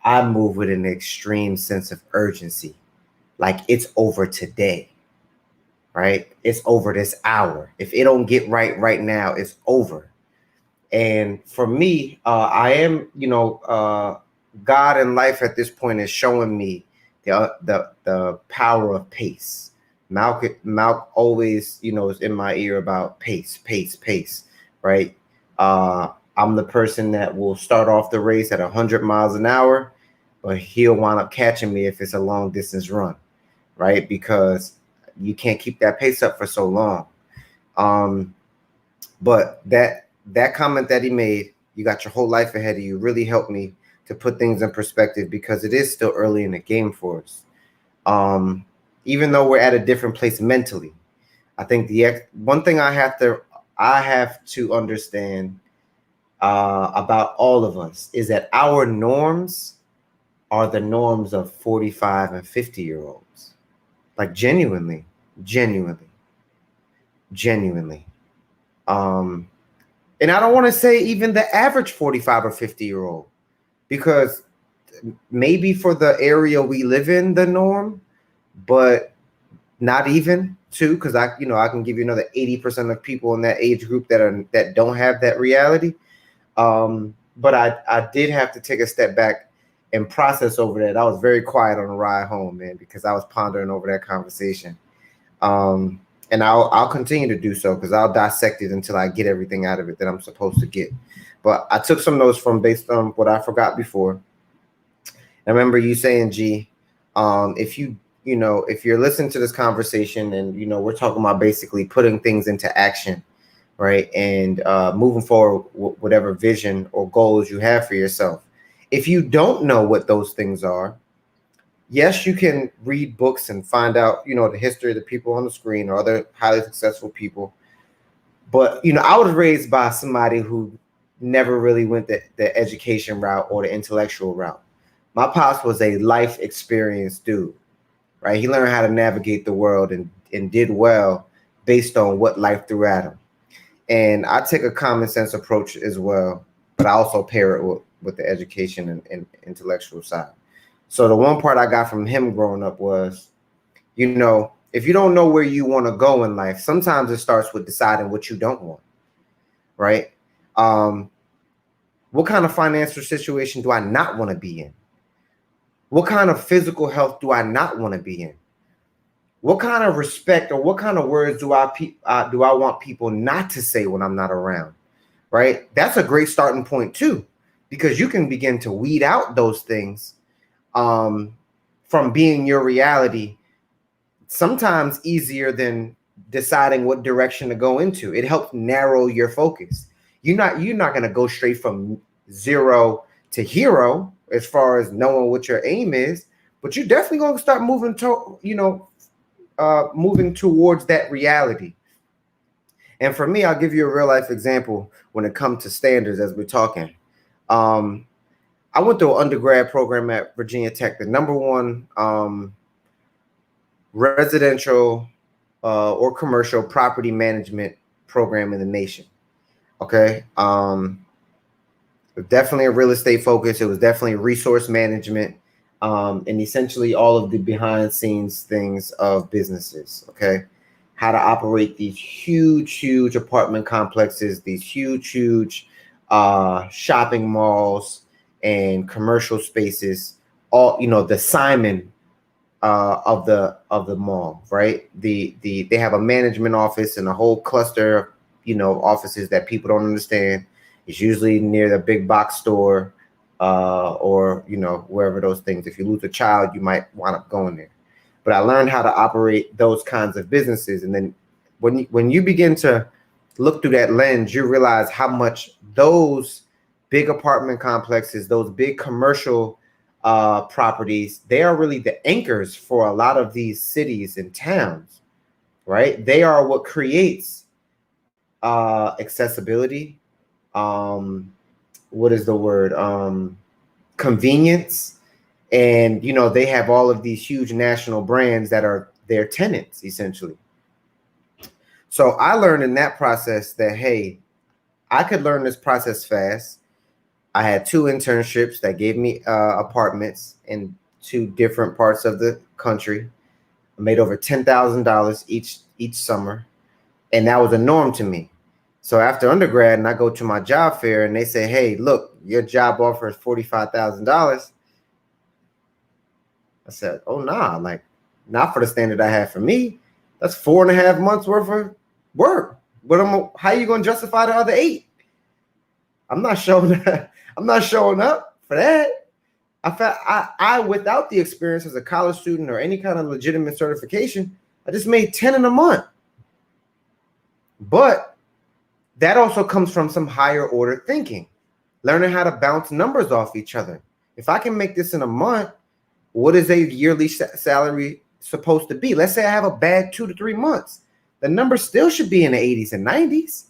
I move with an extreme sense of urgency. Like it's over today, right? It's over this hour. If it don't get right now, it's over. And for me, I am, God in life at this point is showing me the power of pace. Malk always, is in my ear about pace, right? I'm the person that will start off the race at 100 miles an hour, but he'll wind up catching me if it's a long distance run, right? Because you can't keep that pace up for so long. But that comment that he made, you got your whole life ahead of you, really helped me to put things in perspective because it is still early in the game for us. Even though we're at a different place mentally, I think the one thing I have to understand about all of us is that our norms are the norms of 45 and 50-year-olds. Like genuinely. And I don't want to say even the average 45 or 50-year-old, because maybe for the area we live in, the norm, but not even too, because I can give you another 80% of people in that age group that don't have that reality. But I did have to take a step back and process over that. I was very quiet on the ride home, man, because I was pondering over that conversation. And I'll continue to do so because I'll dissect it until I get everything out of it that I'm supposed to get. But I took some notes based on what I forgot before. I remember you saying, G, if you're listening to this conversation and, we're talking about basically putting things into action, right? And moving forward with whatever vision or goals you have for yourself. If you don't know what those things are, yes, you can read books and find out, the history of the people on the screen or other highly successful people. But, I was raised by somebody who never really went the education route or the intellectual route. My pops was a life experience dude, right? He learned how to navigate the world and did well based on what life threw at him. And I take a common sense approach as well, but I also pair it with the education and intellectual side. So the one part I got from him growing up was, if you don't know where you want to go in life, sometimes it starts with deciding what you don't want, right? What kind of financial situation do I not want to be in? What kind of physical health do I not want to be in? What kind of respect or what kind of words do I want people not to say when I'm not around, right? That's a great starting point too, because you can begin to weed out those things from being your reality, sometimes easier than deciding what direction to go into. It helps narrow your focus. You're not going to go straight from 0 to hero as far as knowing what your aim is, but you're definitely going to start moving moving towards that reality. And for me, I'll give you a real life example when it comes to standards as we're talking. I went through an undergrad program at Virginia Tech, the #1 residential or commercial property management program in the nation. Okay. Definitely a real estate focus. It was definitely resource management and essentially all of the behind scenes things of businesses. Okay. How to operate these huge apartment complexes, these huge shopping malls and commercial spaces, all, the Simon of the mall, right? They have a management office and a whole cluster of, offices that people don't understand. It's usually near the big box store or, wherever those things. If you lose a child, you might wind up going there. But I learned how to operate those kinds of businesses. And then when you begin to look through that lens, you realize how much those big apartment complexes, those big commercial properties, they are really the anchors for a lot of these cities and towns, right? They are what creates accessibility. What is the word? Convenience. And, they have all of these huge national brands that are their tenants, essentially. So I learned in that process that, hey, I could learn this process fast. I had 2 internships that gave me apartments in 2 different parts of the country. I made over $10,000 each summer, and that was a norm to me. So after undergrad, and I go to my job fair, and they say, "Hey, look, your job offer is $45,000." I said, "Oh nah, like not for the standard I have for me. That's 4.5 months worth of work. But how you gonna justify the other 8? I'm not showing I'm not showing up for that." I without the experience as a college student or any kind of legitimate certification, I just made 10 in a month. But that also comes from some higher order thinking, learning how to bounce numbers off each other. If I can make this in a month, what is a yearly salary supposed to be? Let's say I have a bad 2 to 3 months. The number still should be in the 80s and 90s.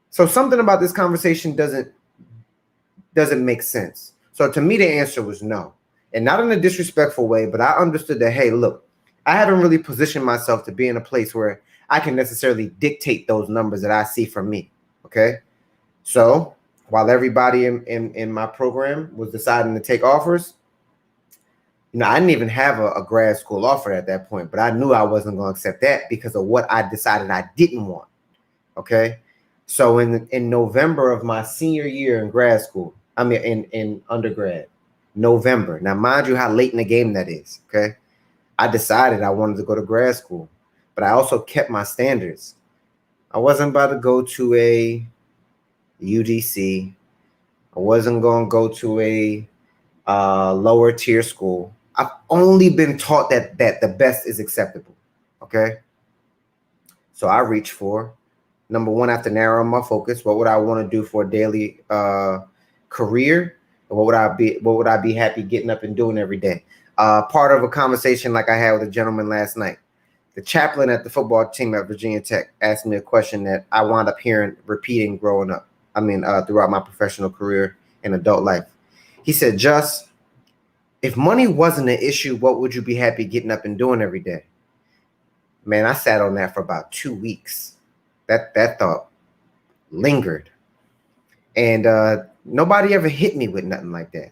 So something about this conversation doesn't make sense. So to me, the answer was no. And not in a disrespectful way, but I understood that, hey, look, I haven't really positioned myself to be in a place where I can necessarily dictate those numbers that I see for me, okay? So while everybody in my program was deciding to take offers, I didn't even have a grad school offer at that point, but I knew I wasn't going to accept that because of what I decided I didn't want, okay? So in November of my senior year in grad school, in undergrad, November. Now, mind you, how late in the game that is, okay? I decided I wanted to go to grad school, but I also kept my standards. I wasn't about to go to a UDC. I wasn't going to go to a lower tier school. I've only been taught that the best is acceptable, okay? So I reached for, number one, after narrowing my focus, what would I want to do for a daily career? What would I be happy getting up and doing every day? Part of a conversation like I had with a gentleman last night. The chaplain at the football team at Virginia Tech asked me a question that I wound up repeating growing up. Throughout my professional career and adult life. He said, "Just, if money wasn't an issue, what would you be happy getting up and doing every day?" Man, I sat on that for about 2 weeks. That thought lingered. And nobody ever hit me with nothing like that,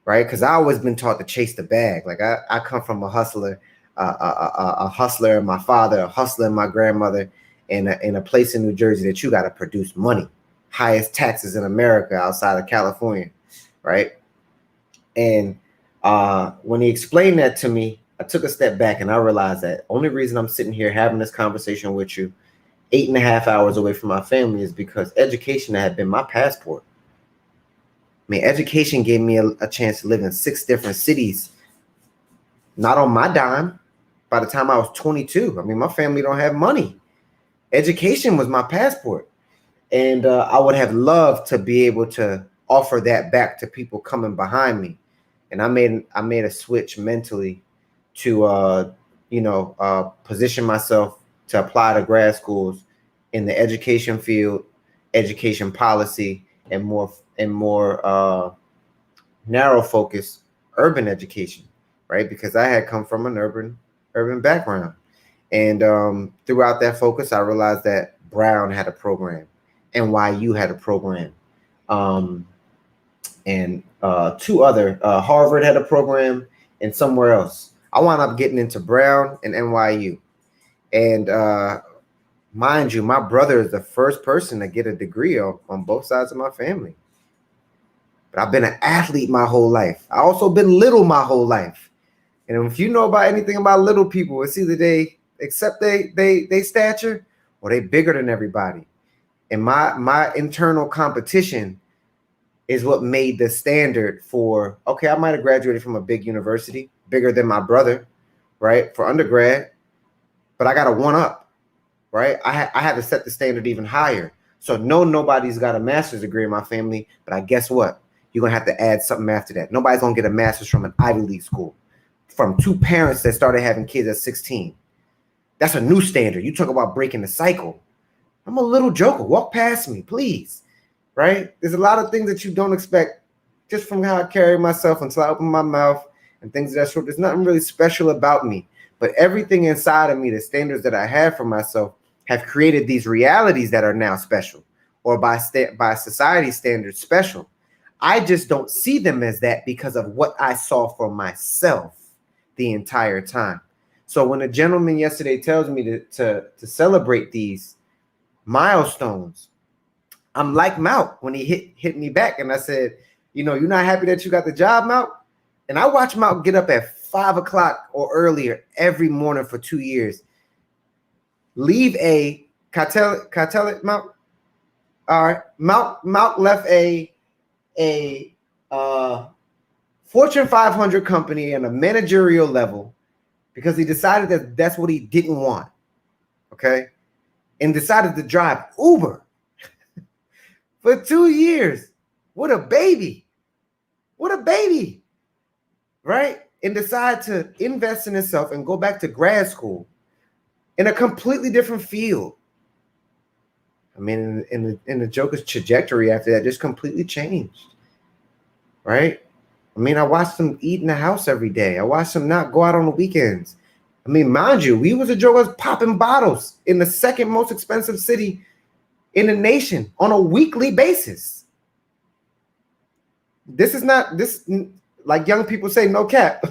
right? Because I always been taught to chase the bag. Like I come from a hustler, a hustler in my father, a hustler in my grandmother, in a place in New Jersey that you got to produce money. Highest taxes in America outside of California, right? And when he explained that to me, I took a step back and I realized that only reason I'm sitting here having this conversation with you 8.5 hours away from my family is because education had been my passport. Education gave me a chance to live in 6 different cities, not on my dime. By the time I was 22, my family don't have money. Education was my passport. And I would have loved to be able to offer that back to people coming behind me. And I made a switch mentally to, position myself to apply to grad schools in the education field, education policy, and more narrow focus urban education, right? Because I had come from an urban background. And throughout that focus, I realized that Brown had a program. NYU had a program, and 2 other, Harvard had a program, and somewhere else. I wound up getting into Brown and NYU. And mind you, my brother is the first person to get a degree on both sides of my family. But I've been an athlete my whole life. I also been little my whole life. And if you know about anything about little people, it's either they accept they stature or they bigger than everybody. And my internal competition is what made the standard for, okay, I might have graduated from a big university, bigger than my brother, right, for undergrad, but I got a 1-up, right? I had to set the standard even higher. So nobody's got a master's degree in my family, but I guess what? You're going to have to add something after that. Nobody's going to get a master's from an Ivy League school, from 2 parents that started having kids at 16. That's a new standard. You talk about breaking the cycle. I'm a little joker. Walk past me, please. Right? There's a lot of things that you don't expect just from how I carry myself until I open my mouth and things of that sort. There's nothing really special about me. But everything inside of me, the standards that I have for myself, have created these realities that are now special, or by society standards special. I just don't see them as that because of what I saw for myself the entire time. So when a gentleman yesterday tells me to celebrate these milestones, I'm like Malk when he hit me back, and I said, you know, you're not happy that you got the job, Malk? And I watch Malk get up at 5 o'clock or earlier every morning for 2 years. Leave a, can I tell it, Malk? All right, Malk left a Fortune 500 company on a managerial level because he decided that that's what he didn't want, okay? And decided to drive Uber for 2 years. What a baby. What a baby, right? And decide to invest in himself and go back to grad school in a completely different field. I mean, in the Joker's trajectory after that just completely changed, right? I mean, I watched him eat in the house every day. I watched him not go out on the weekends. I mean, mind you, we was a Joker's popping bottles in the second most expensive city in the nation on a weekly basis. This is not this, like young people say, no cap.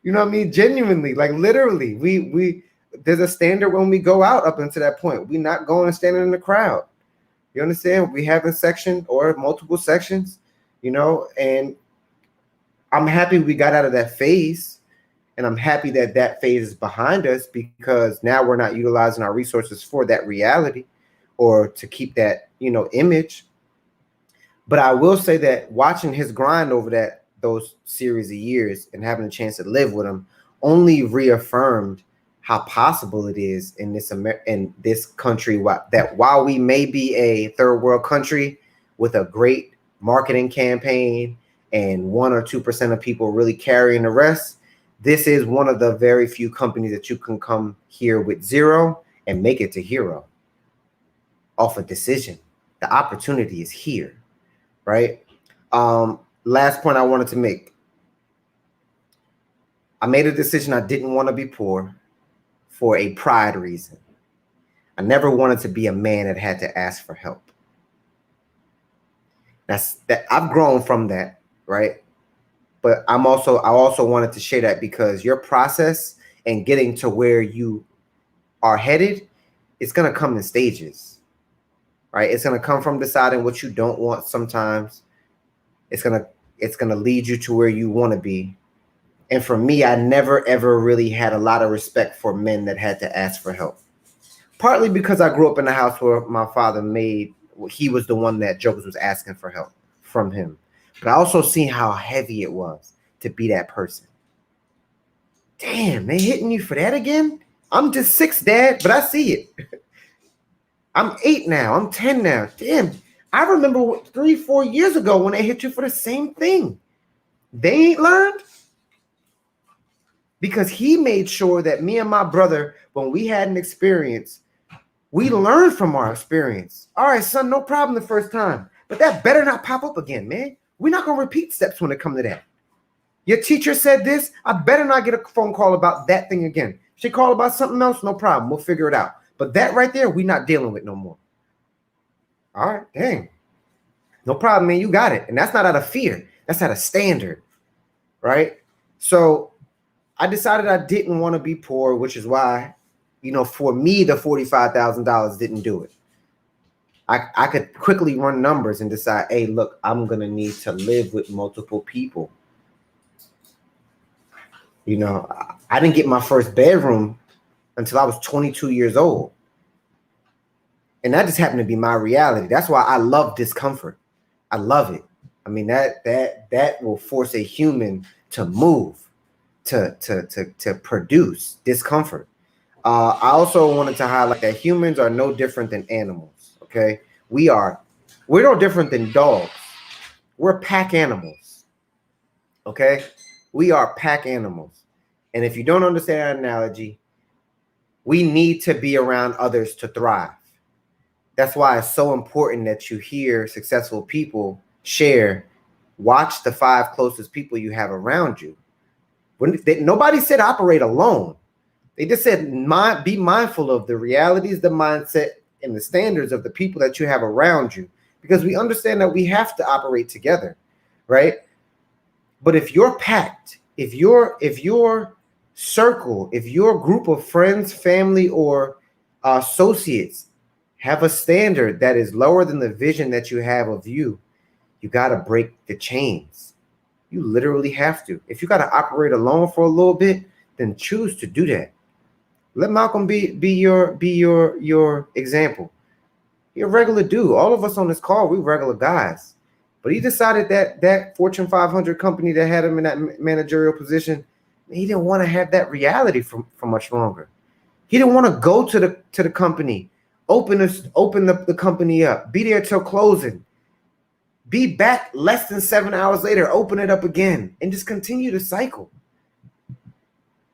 You know what I mean? Genuinely, like literally, we there's a standard when we go out up until that point. We're not going and standing in the crowd. You understand? We have a section or multiple sections, you know, and I'm happy we got out of that phase, and I'm happy that that phase is behind us because now we're not utilizing our resources for that reality or to keep that, you know, image. But I will say that watching his grind over those series of years and having a chance to live with him only reaffirmed how possible it is in this country that while we may be a third world country with a great marketing campaign and 1 or 2% of people really carrying the rest, this is one of the very few companies that you can come here with zero and make it to hero off a decision. The opportunity is here, right? Last point I wanted to make. I made a decision I didn't want to be poor for a pride reason. I never wanted to be a man that had to ask for help. I've grown from that, right? But I also wanted to share that because your process and getting to where you are headed, it's going to come in stages, right? It's going to come from deciding what you don't want sometimes. It's going to lead you to where you want to be. And for me, I never, ever really had a lot of respect for men that had to ask for help. Partly because I grew up in a house where my father he was the one that Jokers was asking for help from him. But I also seen how heavy it was to be that person. Damn, they hitting you for that again? I'm just 6, Dad, but I see it. I'm 8 now. I'm 10 now. Damn, I remember 3, 4 years ago when they hit you for the same thing. They ain't learned? Because he made sure that me and my brother, when we had an experience, we learned from our experience. All right, son, no problem the first time. But that better not pop up again, man. We're not going to repeat steps when it comes to that. Your teacher said this. I better not get a phone call about that thing again. She called about something else, no problem. We'll figure it out. But that right there, we're not dealing with no more. All right, dang. No problem, man. You got it. And that's not out of fear. That's out of standard, right? So I decided I didn't want to be poor, which is why, you know, for me, the $45,000 didn't do it. I could quickly run numbers and decide, hey, look, I'm going to need to live with multiple people. You know, I didn't get my first bedroom until I was 22 years old. And that just happened to be my reality. That's why I love discomfort. I love it. I mean, that will force a human to move, to produce discomfort. I also wanted to highlight that humans are no different than animals. Okay, we're no different than dogs. We're pack animals. Okay, we are pack animals. And if you don't understand that analogy, we need to be around others to thrive. That's why it's so important that you hear successful people share. Watch the 5 closest people you have around you. Nobody said operate alone. They just said be mindful of the realities, the mindset, and the standards of the people that you have around you, because we understand that we have to operate together. right? But if you're packed, if your circle, if your group of friends, family, or associates have a standard that is lower than the vision that you have of you, you got to break the chains. You literally have to. If you got to operate alone for a little bit, then choose to do that. Let Malcolm be your example. You're a regular dude. All of us on this call, we regular guys. But he decided that Fortune 500 company that had him in that managerial position, he didn't want to have that reality for much longer. He didn't want to go to the company, open the company up, be there till closing, be back less than 7 hours later, open it up again, and just continue the cycle.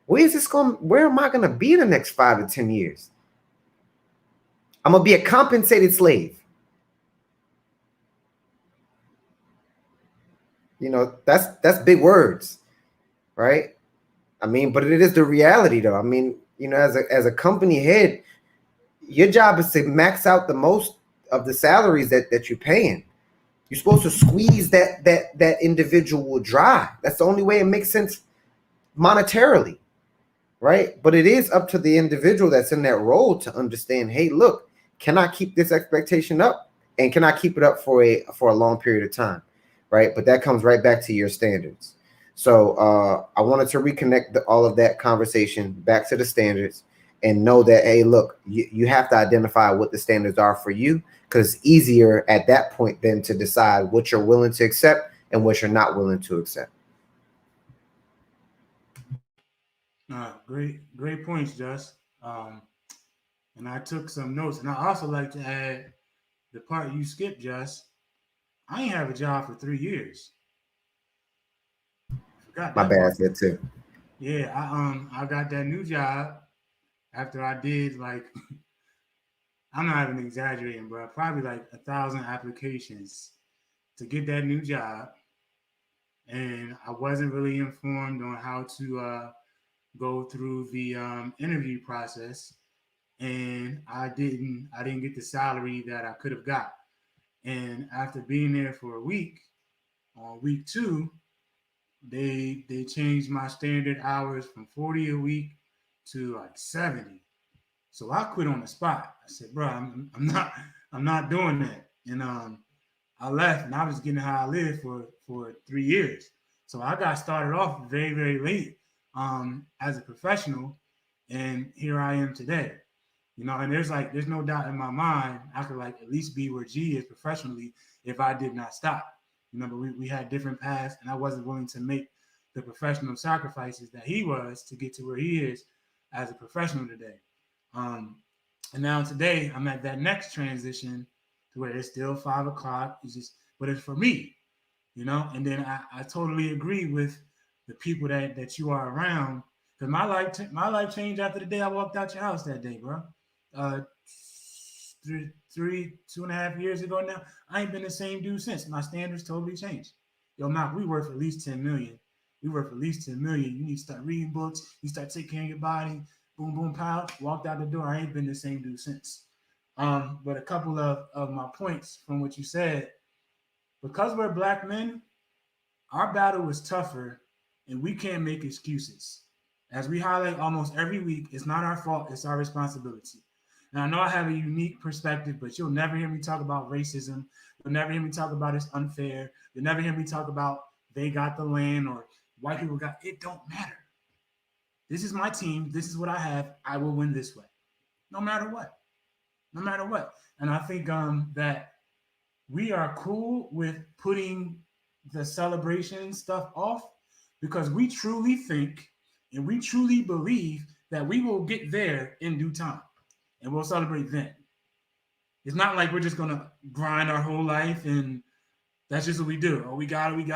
Where am I going to be in the next 5 to 10 years? I'm going to be a compensated slave. You know, that's big words, right? I mean, but it is the reality though. I mean, you know, as a company head, your job is to max out the most of the salaries that you're paying. You're supposed to squeeze that individual dry. That's the only way it makes sense monetarily, right? But it is up to the individual that's in that role to understand, hey, look, can I keep this expectation up? And can I keep it up for a long period of time, right? But that comes right back to your standards. So I wanted to reconnect all of that conversation back to the standards and know that, hey, look, you have to identify what the standards are for you, because it's easier at that point than to decide what you're willing to accept and what you're not willing to accept. Great points, Just. And I took some notes, and I also like to add the part you skipped, Just. I ain't have a job for 3 years. Forgot My that bad, part. that too. Yeah, I got that new job after I did like I'm not even exaggerating, bro. Probably like 1,000 applications to get that new job, and I wasn't really informed on how to go through the interview process, and I didn't get the salary that I could have got. And after being there for a week, on week 2, they changed my standard hours from 40 a week to like 70. So I quit on the spot. I said, bro, I'm not doing that. And I left, and I was getting how I lived for 3 years. So I got started off very, very late as a professional, and here I am today. You know, and there's no doubt in my mind I could like at least be where G is professionally if I did not stop. You know, but we had different paths, and I wasn't willing to make the professional sacrifices that he was to get to where he is as a professional today. Um, and now today I'm at that next transition to where it's still 5 o'clock. It's just, but it's for me, you know. And then I totally agree with the people that you are around, because my life changed after the day I walked out your house that day, bro. Uh, 2.5 years ago now, I ain't been the same dude since. My standards totally changed. Yo, Mac, we worth at least 10 million. We worth at least 10 million. You need to start reading books. You start taking care of your body. Boom, boom, pow. Walked out the door. I ain't been the same dude since. But a couple of my points from what you said, because we're black men, our battle is tougher, and we can't make excuses. As we highlight almost every week, it's not our fault, it's our responsibility. Now, I know I have a unique perspective, but you'll never hear me talk about racism. You'll never hear me talk about it's unfair. You'll never hear me talk about they got the land or white people got it. Don't matter. This is my team. This is what I have. I will win this way, no matter what. No matter what. And I think that we are cool with putting the celebration stuff off because we truly think and we truly believe that we will get there in due time and we'll celebrate then. It's not like we're just gonna grind our whole life and that's just what we do. Oh, we got it.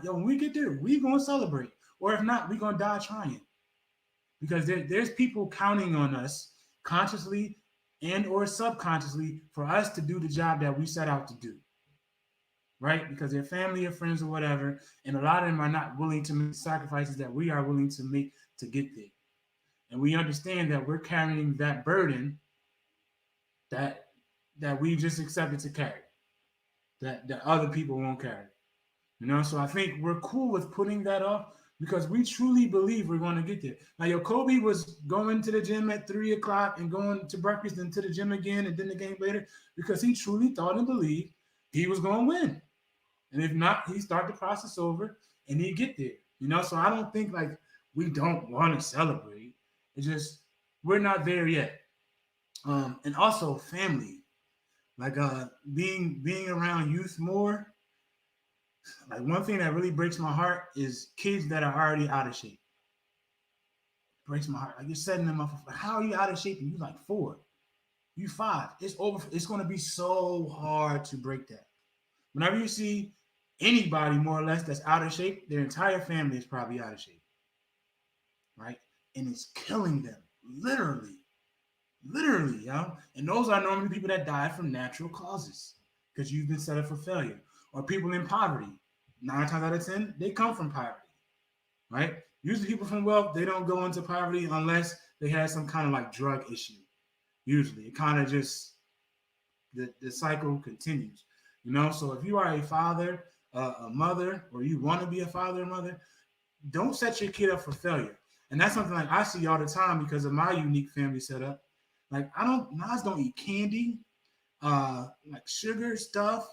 Yo, when we get there, we gonna celebrate. Or if not, we gonna die trying. Because there's people counting on us consciously and or subconsciously for us to do the job that we set out to do. Right? Because they're family or friends or whatever. And a lot of them are not willing to make sacrifices that we are willing to make to get there. And we understand that we're carrying that burden that we just accepted to carry, that other people won't carry. So I think we're cool with putting that off because we truly believe we're going to get there. Now, your Kobe was going to the gym at 3 o'clock and going to breakfast and to the gym again and then the game later because he truly thought and believed he was going to win. And if not, he'd start the process over and he'd get there. So I don't think like we don't want to celebrate. It's just we're not there yet. And also family, like being around youth more. Like one thing that really breaks my heart is kids that are already out of shape. Breaks my heart. Like you're setting them up. How are you out of shape? And you like 4, you 5. It's over. It's going to be so hard to break that. Whenever you see anybody more or less that's out of shape, their entire family is probably out of shape, right? And it's killing them, literally, And those are normally people that die from natural causes because you've been set up for failure. Or people in poverty. 9 times out of 10, they come from poverty, right? Usually people from wealth, they don't go into poverty unless they have some kind of like drug issue. Usually it kind of just, the cycle continues, So if you are a father, a mother, or you want to be a father or mother, don't set your kid up for failure. And that's something like I see all the time because of my unique family setup. Like Nas don't eat candy, like sugar stuff.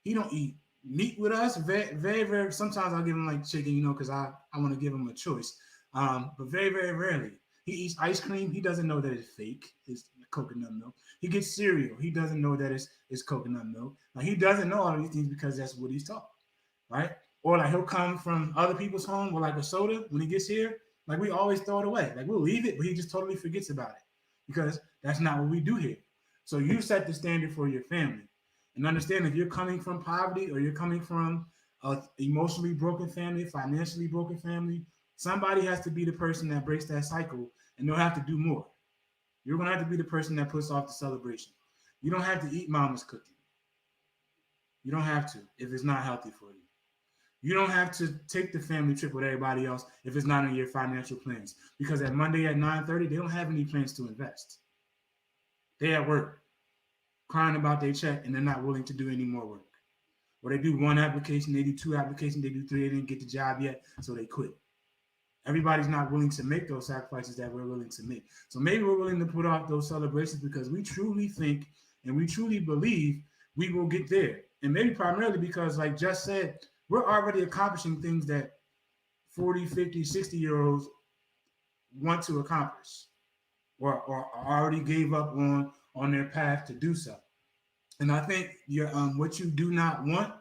He don't eat meat with us. Very, very, very. Sometimes I'll give him like chicken, because I want to give him a choice. But very, very rarely. He eats ice cream. He doesn't know that it's fake. It's coconut milk. He gets cereal. He doesn't know that it's coconut milk. Like he doesn't know all of these things because that's what he's taught, right? Or like he'll come from other people's home with like a soda when he gets here. Like we always throw it away. Like we'll leave it, but he just totally forgets about it because that's not what we do here. So you set the standard for your family. And understand if you're coming from poverty or you're coming from an emotionally broken family, financially broken family, somebody has to be the person that breaks that cycle and they'll have to do more. You're going to have to be the person that puts off the celebration. You don't have to eat mama's cooking. You don't have to if it's not healthy for you. You don't have to take the family trip with everybody else if it's not in your financial plans. Because at Monday at 9:30, they don't have any plans to invest. They at work, crying about their check, and they're not willing to do any more work. Or they do 1 application, they do 2 applications, they do 3, they didn't get the job yet, so they quit. Everybody's not willing to make those sacrifices that we're willing to make. So maybe we're willing to put off those celebrations because we truly think and we truly believe we will get there. And maybe primarily because, like Just said, we're already accomplishing things that 40, 50, 60-year-olds want to accomplish or already gave up on their path to do so. And I think your what you do not want,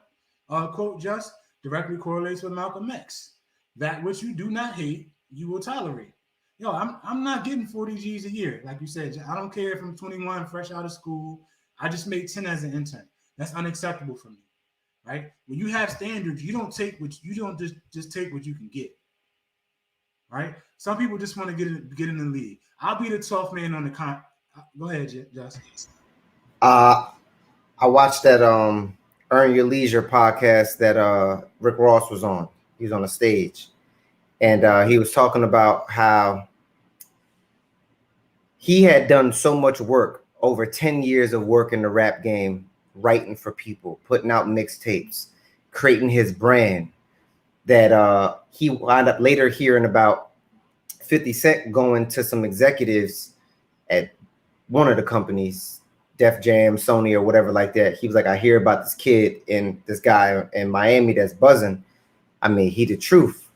quote Just, directly correlates with Malcolm X. That which you do not hate, you will tolerate. I'm not getting 40 G's a year, like you said. I don't care if I'm 21, fresh out of school. I just made 10 as an intern. That's unacceptable for me, right? When you have standards, you don't just take what you can get, right? Some people just want to get in the league. I'll be the 12th man on the con. Go ahead, Justin. I watched that Earn Your Leisure podcast that Rick Ross was on. He was on a stage, and he was talking about how he had done so much work, over 10 years of work in the rap game, writing for people, putting out mixtapes, creating his brand, that he wound up later hearing about 50 Cent going to some executives at one of the companies, Def Jam, Sony, or whatever like that. He was like, I hear about this kid and this guy in Miami that's buzzing. I mean, he the truth.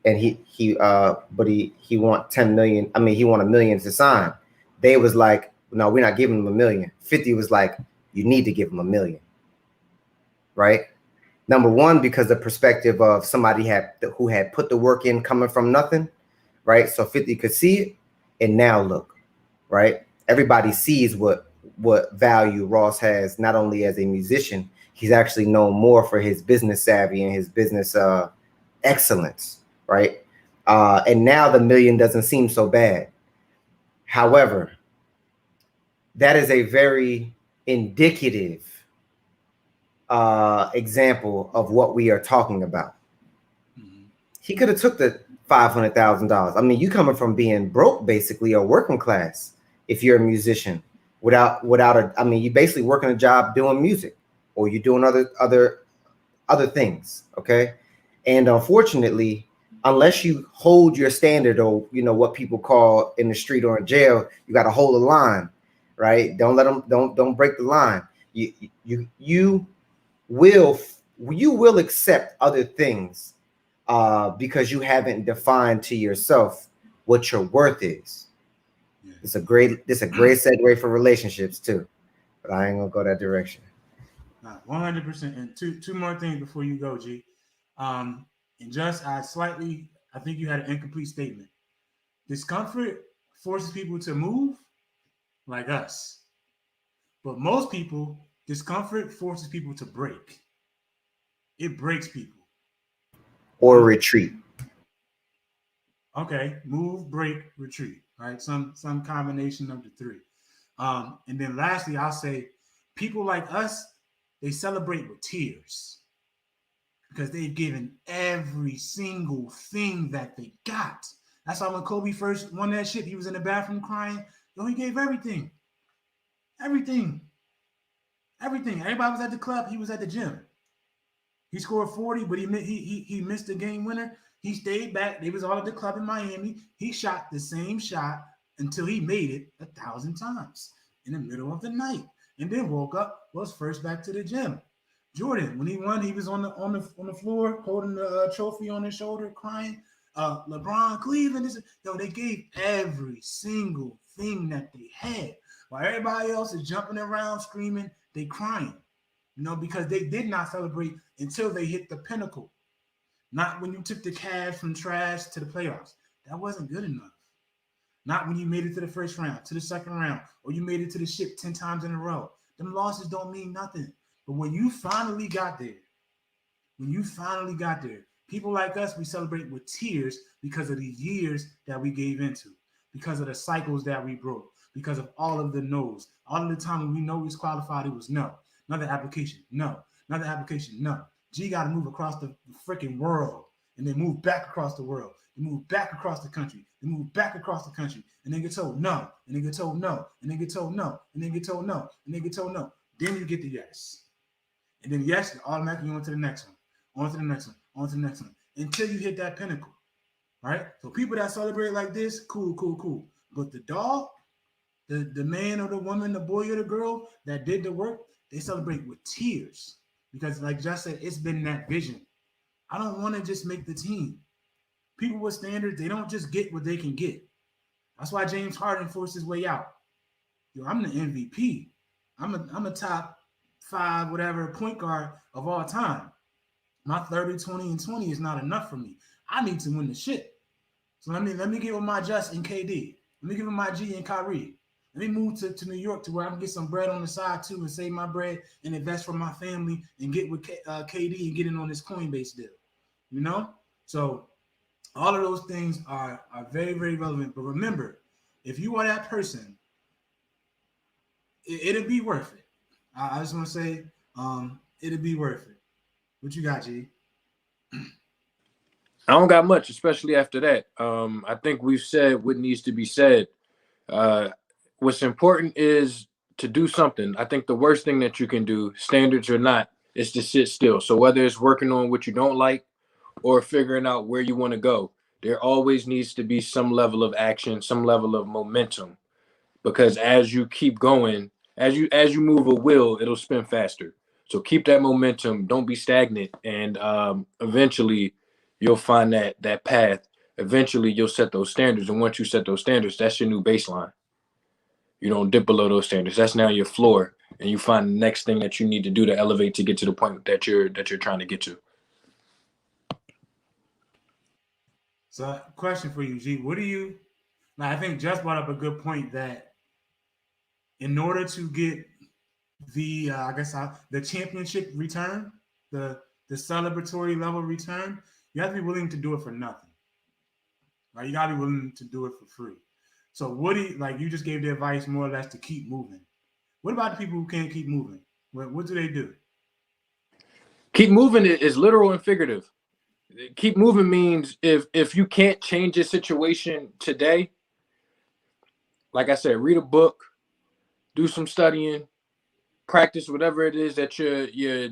And he want 10 million. I mean, he want $1 million to sign. They was like, no, we're not giving him $1 million. 50 was like, you need to give him $1 million. Right? Number one, because the perspective of somebody who had put the work in coming from nothing, right? So 50 could see it, and now look, right? Everybody sees what value Ross has, not only as a musician, he's actually known more for his business savvy and his business excellence, right? And now the $1 million doesn't seem so bad. However, that is a very indicative example of what we are talking about. Mm-hmm. He could have took the $500,000. I mean, you coming from being broke, basically, or working class, if you're a musician, without you basically working a job doing music, or you're doing other other things. Okay. And unfortunately, unless you hold your standard, or what people call in the street or in jail, you got to hold the line, right? Don't let them, don't break the line. You will you will accept other things because you haven't defined to yourself what your worth is. Yeah. It's a great segue for relationships too, but I ain't gonna go that direction. 100%. And two more things before you go, G. And just I think you had an incomplete statement. Discomfort forces people to move like us. But most people, discomfort forces people to break. It breaks people. Or retreat. Okay, move, break, retreat. Right, some combination of the three. And then lastly, I'll say people like us, they celebrate with tears because they've given every single thing that they got. That's why when Kobe first won that shit, he was in the bathroom crying. Yo, he gave everything. Everything. Everything. Everybody was at the club. He was at the gym. He scored 40, but he missed the game winner. He stayed back. They was all at the club in Miami. He shot the same shot until he made it 1,000 times in the middle of the night, and then woke up, was first back to the gym. Jordan, when he won, he was on the floor holding the trophy on his shoulder, crying. LeBron, Cleveland, they gave every single thing that they had, while everybody else is jumping around, screaming, they crying. Because they did not celebrate until they hit the pinnacle. Not when you took the Cavs from trash to the playoffs. That wasn't good enough. Not when you made it to the first round, to the second round, or you made it to the ship 10 times in a row. Them losses don't mean nothing. But when you finally got there, people like us, we celebrate with tears because of the years that we gave into, because of the cycles that we broke, because of all of the no's. All of the time when we know we was qualified, it was no. Another application, no. Another application, no. G got to move across the freaking world, and then move back across the world. They move back across the country. They move back across the country, and then get told no, and then get told no, and then get told no, and then get told no, and then get told no. Then you get the yes, and then yes, automatically on to the next one, on to the next one, on to the next one, until you hit that pinnacle, right? So people that celebrate like this, cool. But the dog, the man or the woman, the boy or the girl that did the work, they celebrate with tears because, like Josh said, it's been that vision. I don't want to just make the team. People with standards, they don't just get what they can get. That's why James Harden forced his way out. Yo, I'm the MVP. I'm a top 5 whatever point guard of all time. My 30, 20, and 20 is not enough for me. I need to win the shit. So let me give him my Just and KD. Let me give him my G and Kyrie. Let me move to New York to where I can get some bread on the side too and save my bread and invest for my family and get with KD and get in on this Coinbase deal. So all of those things are very, very relevant. But remember, if you are that person, it'll be worth it. I just want to say it'll be worth it. What you got, G? I don't got much, especially after that. I think we've said what needs to be said. What's important is to do something. I think the worst thing that you can do, standards or not, is to sit still. So whether it's working on what you don't like or figuring out where you want to go, there always needs to be some level of action, some level of momentum. Because as you keep going, as you move a wheel, it'll spin faster. So keep that momentum. Don't be stagnant, and eventually you'll find that path. Eventually you'll set those standards, and once you set those standards, that's your new baseline. You don't dip below those standards. That's now your floor, and you find the next thing that you need to do to elevate to get to the point that you're trying to get to. So, question for you, G. What do you? Now, I think Just brought up a good point that in order to get the the championship return, the celebratory level return, you have to be willing to do it for nothing. Right? You gotta be willing to do it for free. So what do you like? You just gave the advice more or less to keep moving. What about the people who can't keep moving? What do they do? Keep moving is literal and figurative. Keep moving means if you can't change your situation today, like I said, read a book, do some studying, practice whatever it is that you're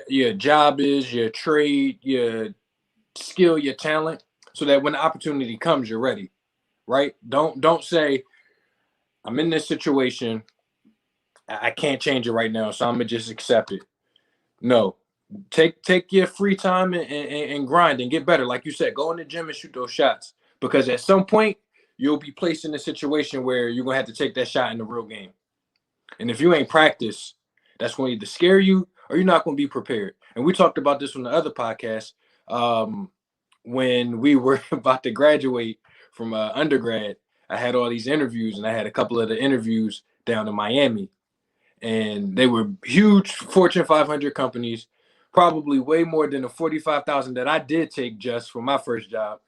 your job is, your trade, your skill, your talent, so that when the opportunity comes, you're ready, right? Don't say, I'm in this situation, I can't change it right now, so I'm gonna just accept it. No, take your free time and grind and get better. Like you said, go in the gym and shoot those shots, because at some point you'll be placed in a situation where you're gonna have to take that shot in the real game. And if you ain't practiced, that's going to either scare you or you're not going to be prepared. And we talked about this on the other podcast when we were about to graduate from undergrad. I had all these interviews, and I had a couple of the interviews down in Miami, and they were huge Fortune 500 companies, probably way more than the 45,000 that I did take just for my first job.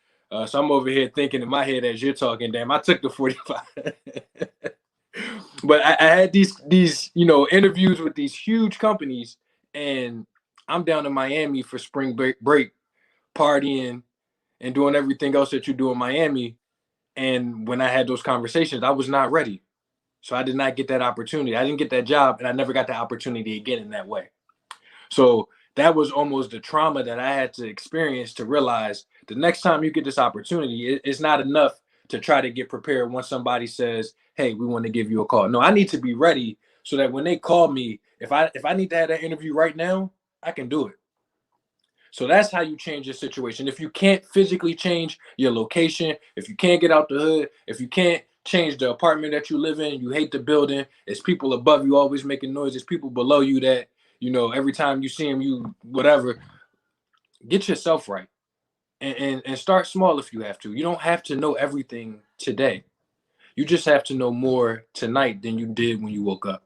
So I'm over here thinking in my head as you're talking, damn, I took the 45. But I had these interviews with these huge companies, and I'm down in Miami for spring break, partying and doing everything else that you do in Miami. And when I had those conversations, I was not ready. So I did not get that opportunity. I didn't get that job, and I never got the opportunity again in that way. So that was almost the trauma that I had to experience to realize the next time you get this opportunity, it's not enough to try to get prepared once somebody says, hey, we want to give you a call. No, I need to be ready so that when they call me, if I need to have that interview right now, I can do it. So that's how you change your situation. If you can't physically change your location, if you can't get out the hood, if you can't change the apartment that you live in, you hate the building, it's people above you always making noise, it's people below you that, every time you see them, you whatever, get yourself right. And start small if you have to. You don't have to know everything today. You just have to know more tonight than you did when you woke up.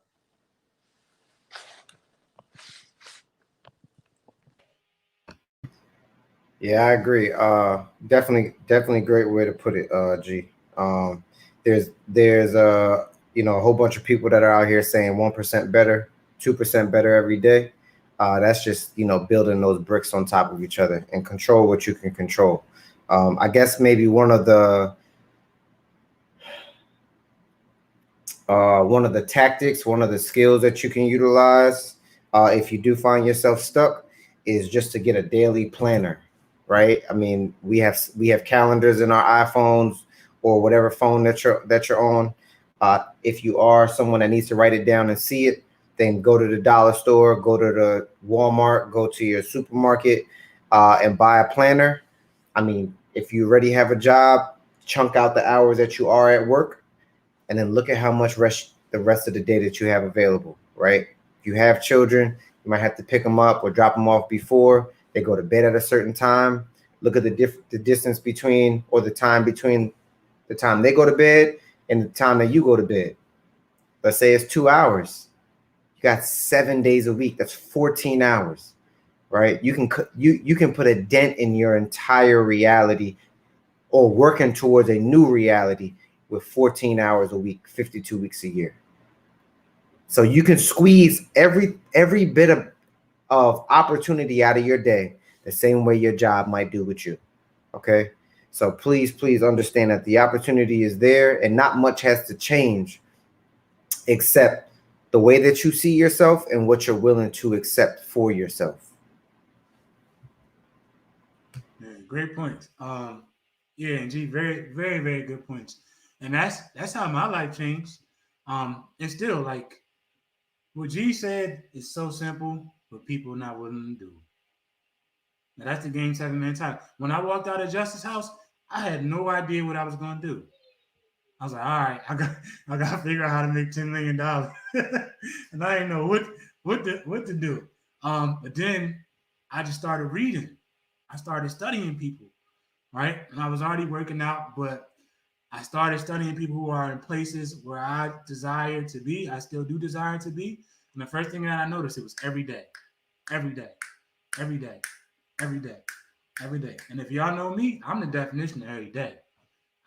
Yeah, I agree. Definitely great way to put it, G. There's a whole bunch of people that are out here saying 1% better, 2% better every day. That's just building those bricks on top of each other and control what you can control. I guess maybe one of the tactics, one of the skills that you can utilize if you do find yourself stuck is just to get a daily planner, right? I mean, we have calendars in our iPhones or whatever phone that you're on. If you are someone that needs to write it down and see it, then go to the dollar store, go to the Walmart, go to your supermarket, and buy a planner. I mean, if you already have a job, chunk out the hours that you are at work, and then look at how much the rest of the day that you have available, right? If you have children, you might have to pick them up or drop them off before they go to bed at a certain time. Look at the distance between, or the time between the time they go to bed and the time that you go to bed. Let's say it's 2 hours. You got 7 days a week. That's 14 hours, right? You can put a dent in your entire reality, or working towards a new reality with 14 hours a week, 52 weeks a year. So you can squeeze every bit of opportunity out of your day the same way your job might do with you. Okay? So please understand that the opportunity is there, and not much has to change except the way that you see yourself and what you're willing to accept for yourself. Yeah, great points. Yeah, and G, very, very, very good points. And that's how my life changed. And still, like what G said is so simple, but people not willing to do. Now that's the game 7 mentality. When I walked out of Justice House, I had no idea what I was gonna do. I was like, all right, I got to figure out how to make $10 million, and I didn't know what to do. But then I just started reading. I started studying people, right? And I was already working out, but I started studying people who are in places where I desire to be. I still do desire to be. And the first thing that I noticed, it was every day, every day, every day, every day, every day. And if y'all know me, I'm the definition of every day.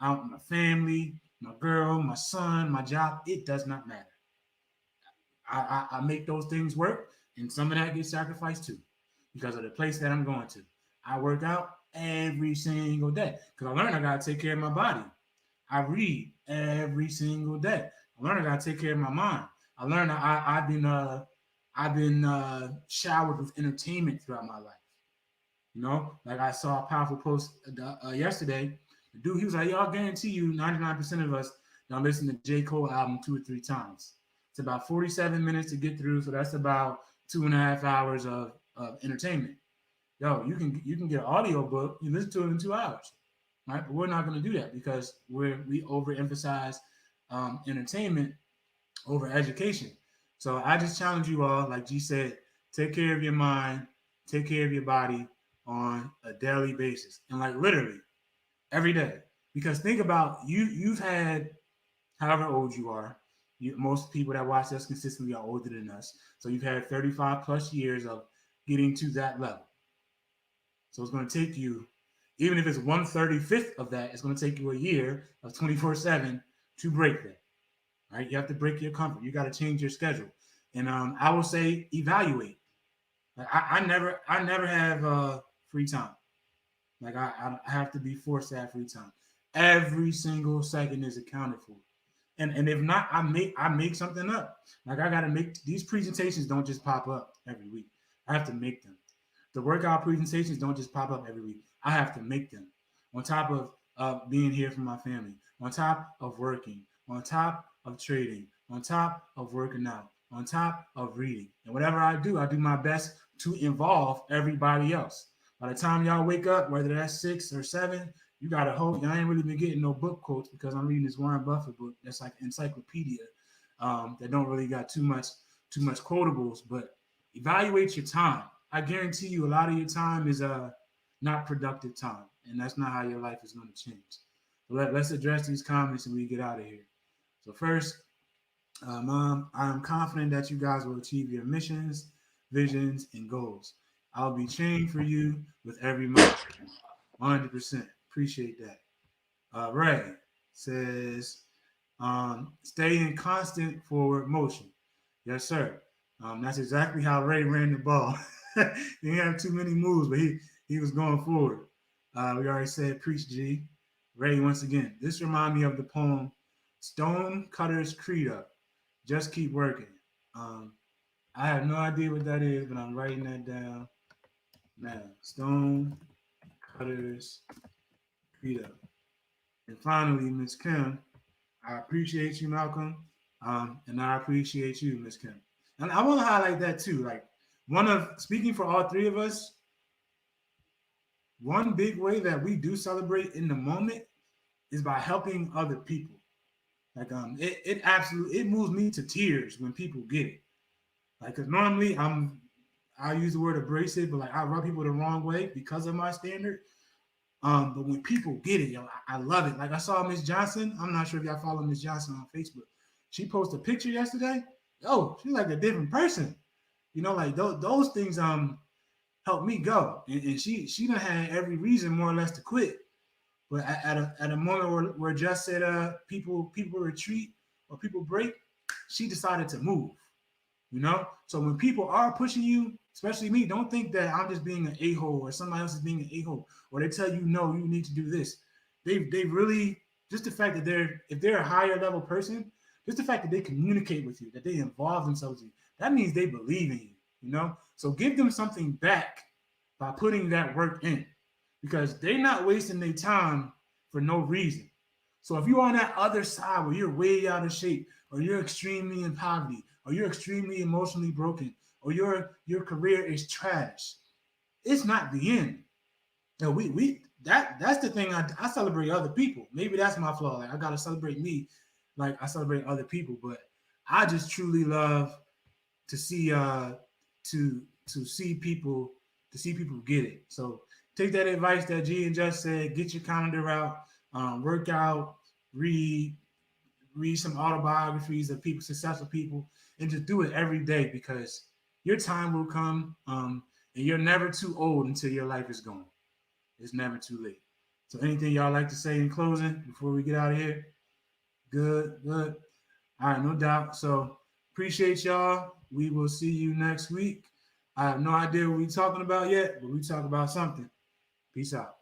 Out my family, my girl, my son, my job, it does not matter. I make those things work, and some of that gets sacrificed too because of the place that I'm going to. I work out every single day because I learned I got to take care of my body. I read every single day. I learned I got to take care of my mind. I learned I've been showered with entertainment throughout my life. You know, like I saw a powerful post yesterday. The dude, he was like, "Yo, I guarantee you, 99% of us don't listen to J. Cole album 2 or 3 times. It's about 47 minutes to get through, so that's about 2.5 hours of entertainment. Yo, you can get an audio book, you listen to it in 2 hours, right? But we're not going to do that because we overemphasize entertainment over education. So I just challenge you all, like G said, take care of your mind, take care of your body on a daily basis, and like literally every day. Because think about you've had however old you are. Most people that watch us consistently are older than us. So you've had 35 plus years of getting to that level. So it's going to take you, even if it's 1/35 of that, it's going to take you a year of 24/7 to break that. Right? You have to break your comfort. You got to change your schedule. And I will say evaluate. Like I never have free time. Like I have to be forced to have free time. Every single second is accounted for. And if not, I make something up. Like I gotta make these presentations don't just pop up every week. I have to make them. The workout presentations don't just pop up every week. I have to make them. On top of being here for my family, on top of working, on top of trading, on top of working out, on top of reading. And whatever I do my best to involve everybody else. By the time y'all wake up, whether that's 6 or 7, you gotta hope y'all ain't really been getting no book quotes because I'm reading this Warren Buffett book that's like encyclopedia that don't really got too much quotables. But evaluate your time. I guarantee you, a lot of your time is not productive time, and that's not how your life is going to change. But let's address these comments and we get out of here. So first, Mom, I am confident that you guys will achieve your missions, visions, and goals. I'll be cheering for you with every month. 100%. Appreciate that. Ray says, stay in constant forward motion. Yes, sir. That's exactly how Ray ran the ball. He didn't have too many moves, but he was going forward. We already said, preach G. Ray, once again, this reminds me of the poem Stone Cutter's Credo. Just keep working. I have no idea what that is, but I'm writing that down now. Stone Cutter's Credo. And finally, Miss Kim, I appreciate you, Malcolm, and I appreciate you, Miss Kim. And I want to highlight that too. Like speaking for all three of us, one big way that we do celebrate in the moment is by helping other people. Like it absolutely moves me to tears when people get it. Like, cause normally I use the word abrasive, but like I rub people the wrong way because of my standard. But when people get it, yo, I love it. Like I saw Miss Johnson. I'm not sure if y'all follow Miss Johnson on Facebook. She posted a picture yesterday. Yo, she's like a different person. You know, like those things helped me go. And she done had every reason more or less to quit. But at a moment where Just said people retreat or people break, she decided to move. You know, so when people are pushing you, especially me, don't think that I'm just being an a-hole or somebody else is being an a-hole, or they tell you no, you need to do this. They really, just the fact that if they're a higher level person, just the fact that they communicate with you, that they involve themselves in you, that means they believe in you. You know, so give them something back by putting that work in, because they're not wasting their time for no reason. So if you're on that other side where you're way out of shape, or you're extremely in poverty, or you're extremely emotionally broken, or your career is trash, it's not the end. You know, that's the thing. I celebrate other people. Maybe that's my flaw. Like I gotta celebrate me, like I celebrate other people. But I just truly love to see to see people get it. So take that advice that G and Just said. Get your calendar out, work out, read some autobiographies of people, successful people, and just do it every day, because your time will come, and you're never too old until your life is gone. It's never too late. So anything y'all like to say in closing before we get out of here? Good. All right, no doubt. So appreciate y'all. We will see you next week. I have no idea what we're talking about yet, but we talk about something. Peace out.